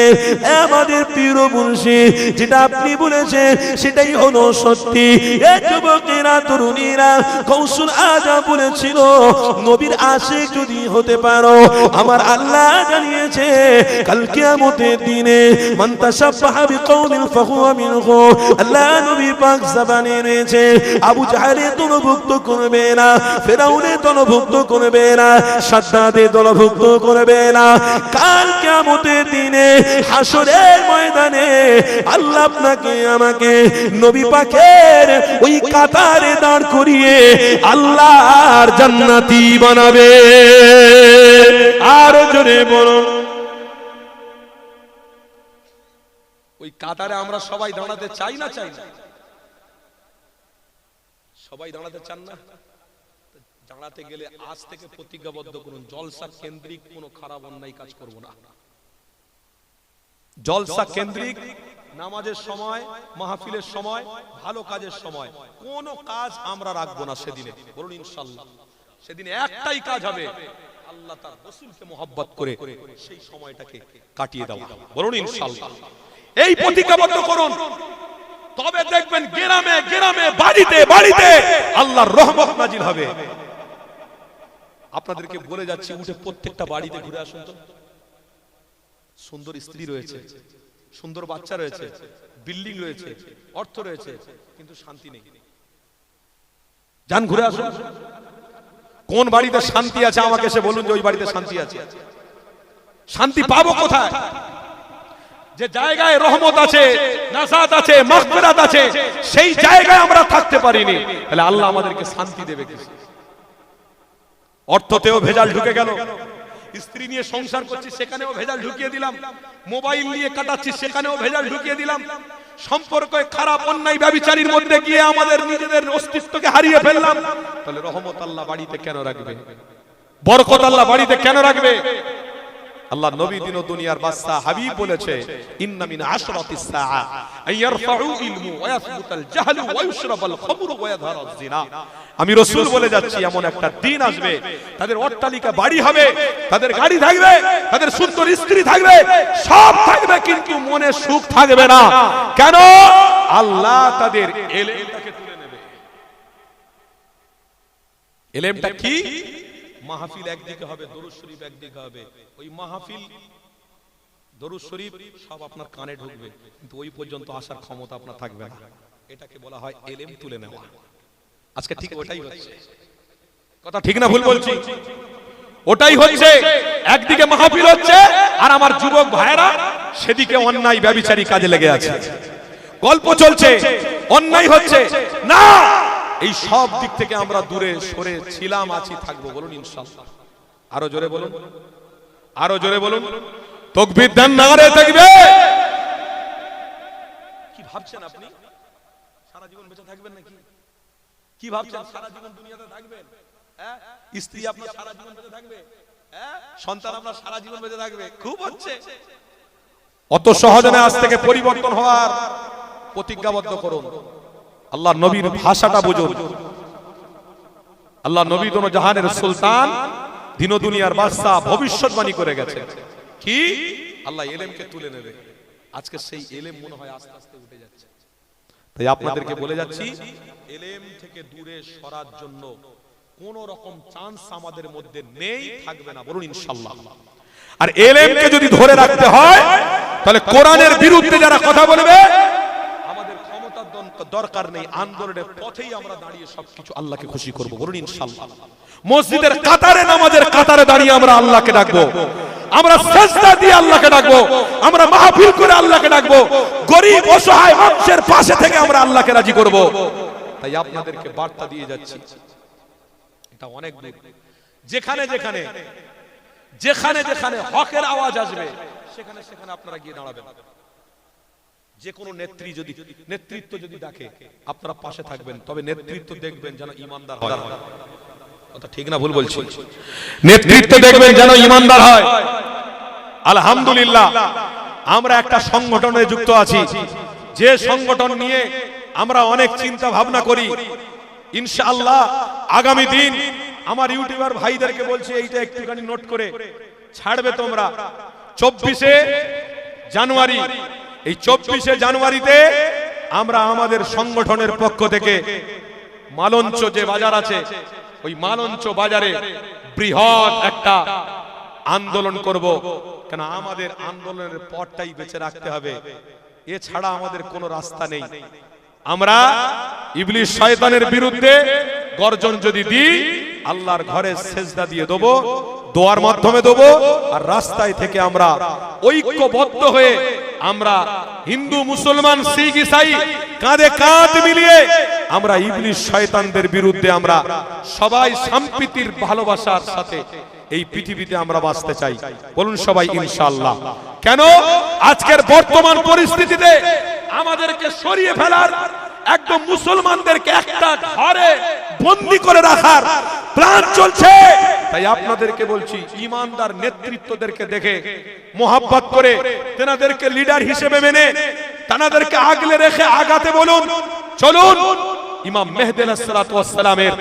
আমাদের পীর মুর্শি যেটা আপনি বলেছেন সেটাই হলো সত্যি। এ যুবকেরা, তরুণীরা, গৌসুল আজম বলেছিল, নবীর আশিক যদি হতে পারো, আমার আল্লাহ জানিয়েছে কাল কিয়ামতের দিনে মান তাশাব্বাহা বিকওমিন ফাহুয়া মিনহু। আল্লাহ নবী পাক জবানে রয়েছে, আবু জাহেলে দলভুক্ত করবে না, ফেরাউনে দলভুক্ত করবে না, সাদ্দাদে দলভুক্ত করবে না। কাল কিয়ামতের দিনে হাসরের ময়দানে আল্লাহ আপনাকে আমাকে নবী পাকের ওই কাতারে দাঁড় করিয়ে আল্লাহর জান্নাতি বানাবে। আরো জোরে বলুন। ওই কাতারে আমরা সবাই দাঁড়াতে চাই না, চাই না? সবাই দাঁড়াতে চান না? দাঁড়াতে গেলে আজ থেকে প্রতিজ্ঞাবদ্ধ করুন, জলসা কেন্দ্রিক কোনো খারাপ অন্যায় কাজ করব না। জলসা কেন্দ্রিক নামাজের সময়, মাহফিলের সময়, ভালো কাজের সময় কোনো কাজ আমরা রাখবো না সেদিনে। বলুন ইনশাআল্লাহ। সেদিনে একটাই কাজ হবে, আল্লাহ তার রাসূলকে মহব্বত করে সেই সময়টাকে কাটিয়ে দেওয়া। বলুন ইনশাআল্লাহ। এই প্রতিজ্ঞাবদ্ধ করুন, তবে দেখবেন গ্রামে গ্রামে, বাড়িতে বাড়িতে আল্লাহর রহমত নাজিল হবে। আপনাদেরকে বলে যাচ্ছি, উঠে প্রত্যেকটা বাড়িতে ঘুরে আসুন তো। সুন্দর স্ত্রী রয়েছে, সুন্দর বাচ্চা রয়েছে, বিল্ডিং রয়েছে, অর্থ রয়েছে, কিন্তু শান্তি নেই। যান ঘুরে আসুন। কোন বাড়িতে শান্তি আছে আমাকে এসে বলুন যে ওই বাড়িতে শান্তি আছে। শান্তি পাবো কোথায়? যে জায়গায় রহমত আছে, নাজাত আছে, মাগফিরাত আছে, সেই জায়গায় আমরা থাকতে পারিনি, তাহলে আল্লাহ আমাদেরকে শান্তি দেবে কি? অর্থতেও ভেজাল ঢুকে গেল, স্ত্রী নিয়ে সংসার করছি সেখানেও ভেজাল ঢুকিয়ে দিলাম, মোবাইল নিয়ে কাটাচ্ছি সেখানেও ভেজাল ঢুকিয়ে দিলাম, সম্পর্ক খারাপ অন্যায় ব্যভিচারীর মধ্যে গিয়ে আমাদের নিজেদের অস্তিত্বকে হারিয়ে ফেললাম, তাহলে রহমত আল্লাহ বাড়িতে কেন রাখবে? বরকত আল্লাহ বাড়িতে কেন রাখবে? আল্লাহ নবী দিন ও দুনিয়ার বাদশা হাবিব বলেছে, ইন্না মিন আশরাতিস সাআ আইয়ারফাউ ইলমু ওয়া ইয়াসবুতাল জাহলু ওয়া ইউশরাবাল খামরু ওয়া ইয়াযহারাজ জিনা। আমি রাসূল বলে যাচ্ছি, এমন একটা দিন আসবে, তাদের অট্টালিকা বাড়ি হবে, তাদের গাড়ি থাকবে, তাদের সুন্দর স্ত্রী থাকবে, সব থাকবে, কিন্তু মনে সুখ থাকবে না। কেন? আল্লাহ তাদের ইলমটাকে তুলে নেবে। ইলমটা কি? মাহফিল একদিকে হবে, দরুদ শরীফ একদিকে হবে। ওই মাহফিল, দরুদ শরীফ সব আপনার কানে ঢুকবে, কিন্তু ওই পর্যন্ত আসার ক্ষমতা আপনার থাকবে না। এটাকে বলা হয় ইলম তুলে নেওয়া। আজকে ঠিক ওটাই হচ্ছে। কথা ঠিক না ভুল বলছি? ওটাই হচ্ছে। একদিকে মাহফিল হচ্ছে, আর আমার যুবক ভাইরা সেদিকে অন্যায় ব্যভিচারী কাজে লেগে আছে। গল্প চলছে, অন্যায় হচ্ছে না। এই সব দিক থেকে আমরা দূরে সরে ছিলাম, আছি, থাকবো। বলুন ইনশাআল্লাহ। আরো জোরে বলুন, আরো জোরে বলুন। তাকবীর দেন, নারে তাকবীর। কি ভাবছেন আপনি? সারা জীবন বেঁচে থাকবেন নাকি? কি ভাবছেন সারা জীবন দুনিয়াতে থাকবেন? হ্যাঁ, স্ত্রী আপনার সারা জীবন বেঁচে থাকবে? হ্যাঁ, সন্তান আপনার সারা জীবন বেঁচে থাকবে? খুব হচ্ছে। অত সহজে আজ থেকে পরিবর্তন হওয়ার প্রতিজ্ঞাবদ্ধ করুন। আল্লাহ নবীর ভাষাটা বুঝুন। আল্লাহ নবী দোনো জাহানের সুলতান, দিন দুনিয়ার বাদশা, ভবিষ্যৎবাণী করে গেছে কি? আল্লাহ ইলমকে তুলে নেবে। আজকে সেই ইলম মনে হয় আস্তে আস্তে উঠে যাচ্ছে। তাই আপনাদেরকে বলে যাচ্ছি, এলেম থেকে দূরে সরার জন্য কোন রকম চান্স আমাদের মধ্যে নেই, থাকবে না, বলুন ইনশাআল্লাহ। আর এলেমকে যদি ধরে রাখতে হয় তাহলে কোরআনের বিরুদ্ধে যারা কথা বলবে আমাদের ক্ষমতার দরকার নেই, আন্দোলনের পথেই আমরা দাঁড়িয়ে সবকিছু আল্লাহকে খুশি করব, বলুন ইনশাআল্লাহ। মসজিদের কাতারে, নামাজের কাতারে দাঁড়িয়ে আমরা আল্লাহকে ডাকবো, আমরা সিজদা দিয়ে আল্লাহকে ডাকবো, আমরা মাহফিল করে আল্লাহকে ডাকবো, গরীব অসহায় মানুষের পাশে থেকে আমরা আল্লাহকে রাজি করব। তাই আপনাদেরকে বার্তা দিয়ে যাচ্ছি, এটা অনেক দূর। যেখানে যেখানে যেখানে যেখানে হকের আওয়াজ আসবে সেখানে সেখানে আপনারা গিয়ে দাঁড়াবেন। যে কোনো নেতৃত্ব যদি ডাকে আপনারা পাশে থাকবেন, তবে নেতৃত্ব দেখবেন যেন ইমানদার হয়। কথা ঠিক না ভুল বলছি? নেতৃত্ব দেখবেন যেন ইমানদার হয়। আলহামদুলিল্লাহ, আমরা একটা সংগঠনে যুক্ত আছি, যে সংগঠন নিয়ে আমরা অনেক চিন্তা ভাবনা করি। ইনশাআল্লাহ আগামী দিন আমার ইউটিউবার ভাইদেরকে বলছি, এইটা একটুখানি নোট করে ছাড়বে তোমরা। 24শে জানুয়ারি, এই 24শে জানুয়ারিতে আমরা আমাদের সংগঠনের পক্ষ থেকে মালঞ্চ যে বাজার আছে, ওই মালঞ্চ বাজারে বৃহৎ একটা আন্দোলন করব। কেন আমাদের আন্দোলনের পথটাই বেঁচে রাখতে হবে, এছাড়া আমাদের কোনো রাস্তা নেই। আমরা ইবলিস শয়তানের বিরুদ্ধে গর্জন যদি দিই, আল্লাহর ঘরে সেজদা দিয়ে দেবো, দোয়ার মাধ্যমে দেবো, আর রাস্তায় থেকে আমরা ঐক্যবদ্ধ হয়ে আমরা হিন্দু, মুসলমান, শিখ, ইসাই কাঁধে কাঁধ মিলিয়ে আমরা ইবলিস শয়তানদের বিরুদ্ধে আমরা সবাই সম্প্রীতির ভালোবাসার সাথে এই পৃথিবীতে আমরা বাঁচতে চাই, বলুন সবাই ইনশাআল্লাহ। কেন আজকের বর্তমান পরিস্থিতিতে আমাদেরকে সরিয়ে ফেলার, একদম মুসলমানদেরকে একটা ঘরে বন্দী করে রাখার প্ল্যান চলছে। তাই আপনাদেরকে বলছি, ইমানদার নেতৃত্বদেরকে দেখে মোহাব্বত করে তেনাদেরকে লিডার হিসেবে মেনে তেনাদেরকে আগলে রেখে আগাতে বলুন। চলুন ইমাম মেহদী আলাইহিস সালাতু ওয়াস সালামের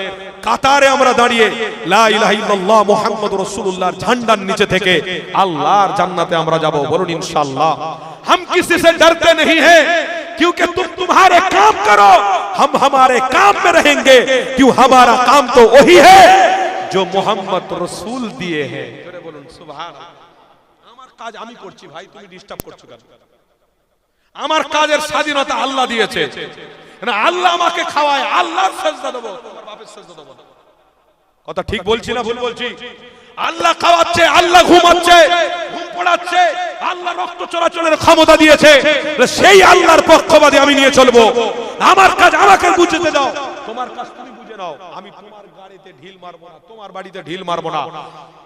কাতারে আমরা দাঁড়িয়ে লা ইলাহা ইল্লাল্লাহ মুহাম্মাদুর রাসূলুল্লাহর ঝান্ডার নিচে থেকে আল্লাহর জান্নাতে আমরা যাব, বলুন ইনশাআল্লাহ। हम किसी से डरते नहीं हैं, क्योंकि तुम तुम्हारे काम करो, हम हमारे काम में रहेंगे, क्यों हमारा काम तो वही है जो मोहम्मद रसूल दिए हैं। জোরে বলুন সুবহানাল্লাহ। আমার কাজ আমি করছি ভাই, তুমি ডিস্টার্ব করছো কেন? আমার কাজের স্বাধীনতা আল্লাহ দিয়েছে, না আল্লাহ আমাকে খাওয়ায়, আল্লাহর সিজদা দেব, তোমার বাপের সিজদা দেব না। কথা ঠিক বলছি না ভুল বলছি? আল্লাহ খাওয়াচ্ছে, আল্লাহ ঘুমাচ্ছে, ঘুম পড়াচ্ছে, আল্লাহ রক্ত চলাচলের ক্ষমতা দিয়েছে, সেই আল্লাহর পক্ষপাতী আমি নিয়ে চলবো। আমার কাজ আমাকে বুঝতে দাও, তোমার কাজ তুমি বুঝে নাও। আমি তোমার গাড়িতে ঢিল মারবো না, তোমার বাড়িতে ঢিল মারবো না,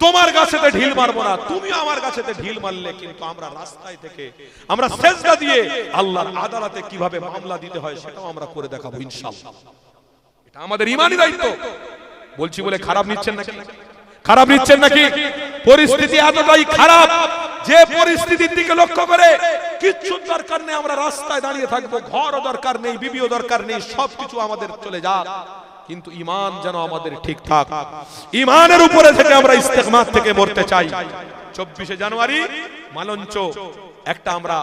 তোমার গাছেতে ঢিল মারবো না, তুমি আমার গাছেতে ঢিল মারলে কিন্তু আমরা রাস্তায় থেকে আমরা সিজদা দিয়ে আল্লাহর আদালতে কিভাবে মামলা দিতে হয় সেটাও আমরা করে দেখাবো ইনশাআল্লাহ। এটা আমাদের ঈমানি দায়িত্ব। বলছি বলে খারাপ নিচ্ছেন নাকি? খারাপ নিচ্ছেন নাকি? পরিস্থিতি এতটাই খারাপ যে পরিস্থিতির দিকে লক্ষ্য করে কিচ্ছু দরকার নেই, আমরা রাস্তায় দাঁড়িয়ে থাকবো, ঘরও দরকার নেই, বিবিও দরকার নেই, সবকিছু আমাদের চলে যাক, কিন্তু ঈমান যেন আমাদের ঠিকঠাক, ঈমানের উপরে থেকে আমরা ইস্তেকমাত থেকে মরতে চাই। 24শে জানুয়ারি মালঞ্চ একটা আমরা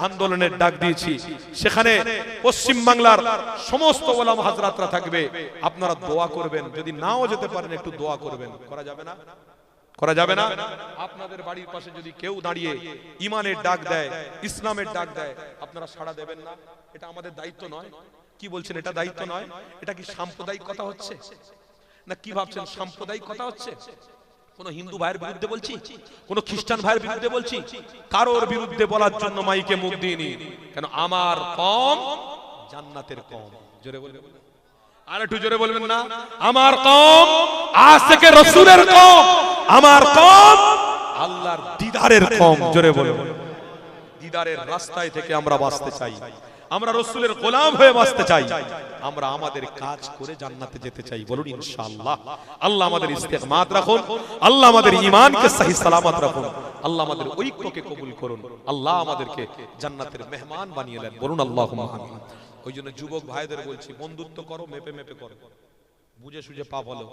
আন্দোলনের ডাক দিয়েছি। সেখানে পশ্চিম বাংলার সমস্ত ওলামা হযরতরা থাকবে, আপনারা দোয়া করবেন। যদি নাও যেতে পারেন একটু দোয়া করবেন। করা যাবে না? করা যাবে না? আপনাদের বাড়ির পাশে যদি কেউ দাঁড়িয়ে ঈমানের ডাক দেয়, ইসলামের ডাক দেয়, আপনারা সাড়া দেবেন না? এটা আমাদের দায়িত্ব নয়? কি বলছেন, এটা দায়িত্ব নয়? এটা কি সাম্প্রদায়িক কথা হচ্ছে না কি ভাবছেন? সাম্প্রদায়িক কথা হচ্ছে? কোন হিন্দু ভাইয়ের বিরুদ্ধে বলছি, কোন খ্রিস্টান ভাইয়ের বিরুদ্ধে বলছি? কারোর বিরুদ্ধে বলার জন্য মাইকে মুখ দিইনি। কেন আমার কম জান্নাতের কম। জোরে বলবেন, আর একটু জোরে বলবেন না? আমার কম আশিকে রাসূলের কম, আমার কম আল্লাহর দিদারের কম। জোরে বলবেন। দিদারের রাস্তায় থেকে আমরা বাঁচতে চাই, আমরা রাসূলের গোলাম হয়ে বাঁচতে চাই, আমরা আমাদের কাজ করে জান্নাতে যেতে চাই, বলুন ইনশাআল্লাহ। আল্লাহ আমাদের ইস্তেকমাত রাখুন, আল্লাহ আমাদের ঈমানকে সহি সালামত রাখুন, আল্লাহ আমাদের ঐক্যকে কবুল করুন, আল্লাহ আমাদেরকে জান্নাতের মেহমান বানিয়ে নেন, বলুন আল্লাহুম্মা আমিন। ওই জন্য যুবক ভাইদের বলছি, বন্ধুত্ব করো, মেপে মেপে করো। বুঝে সুঝে পাপ হলো,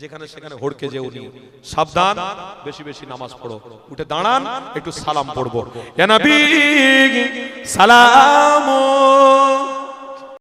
যেখানে সেখানে হড়কে যেও নি, সাবধান, বেশি বেশি নামাজ পড়ো। উঠে দাঁড়ান, একটু সালাম পড়বো। ইয়া নবী সালাম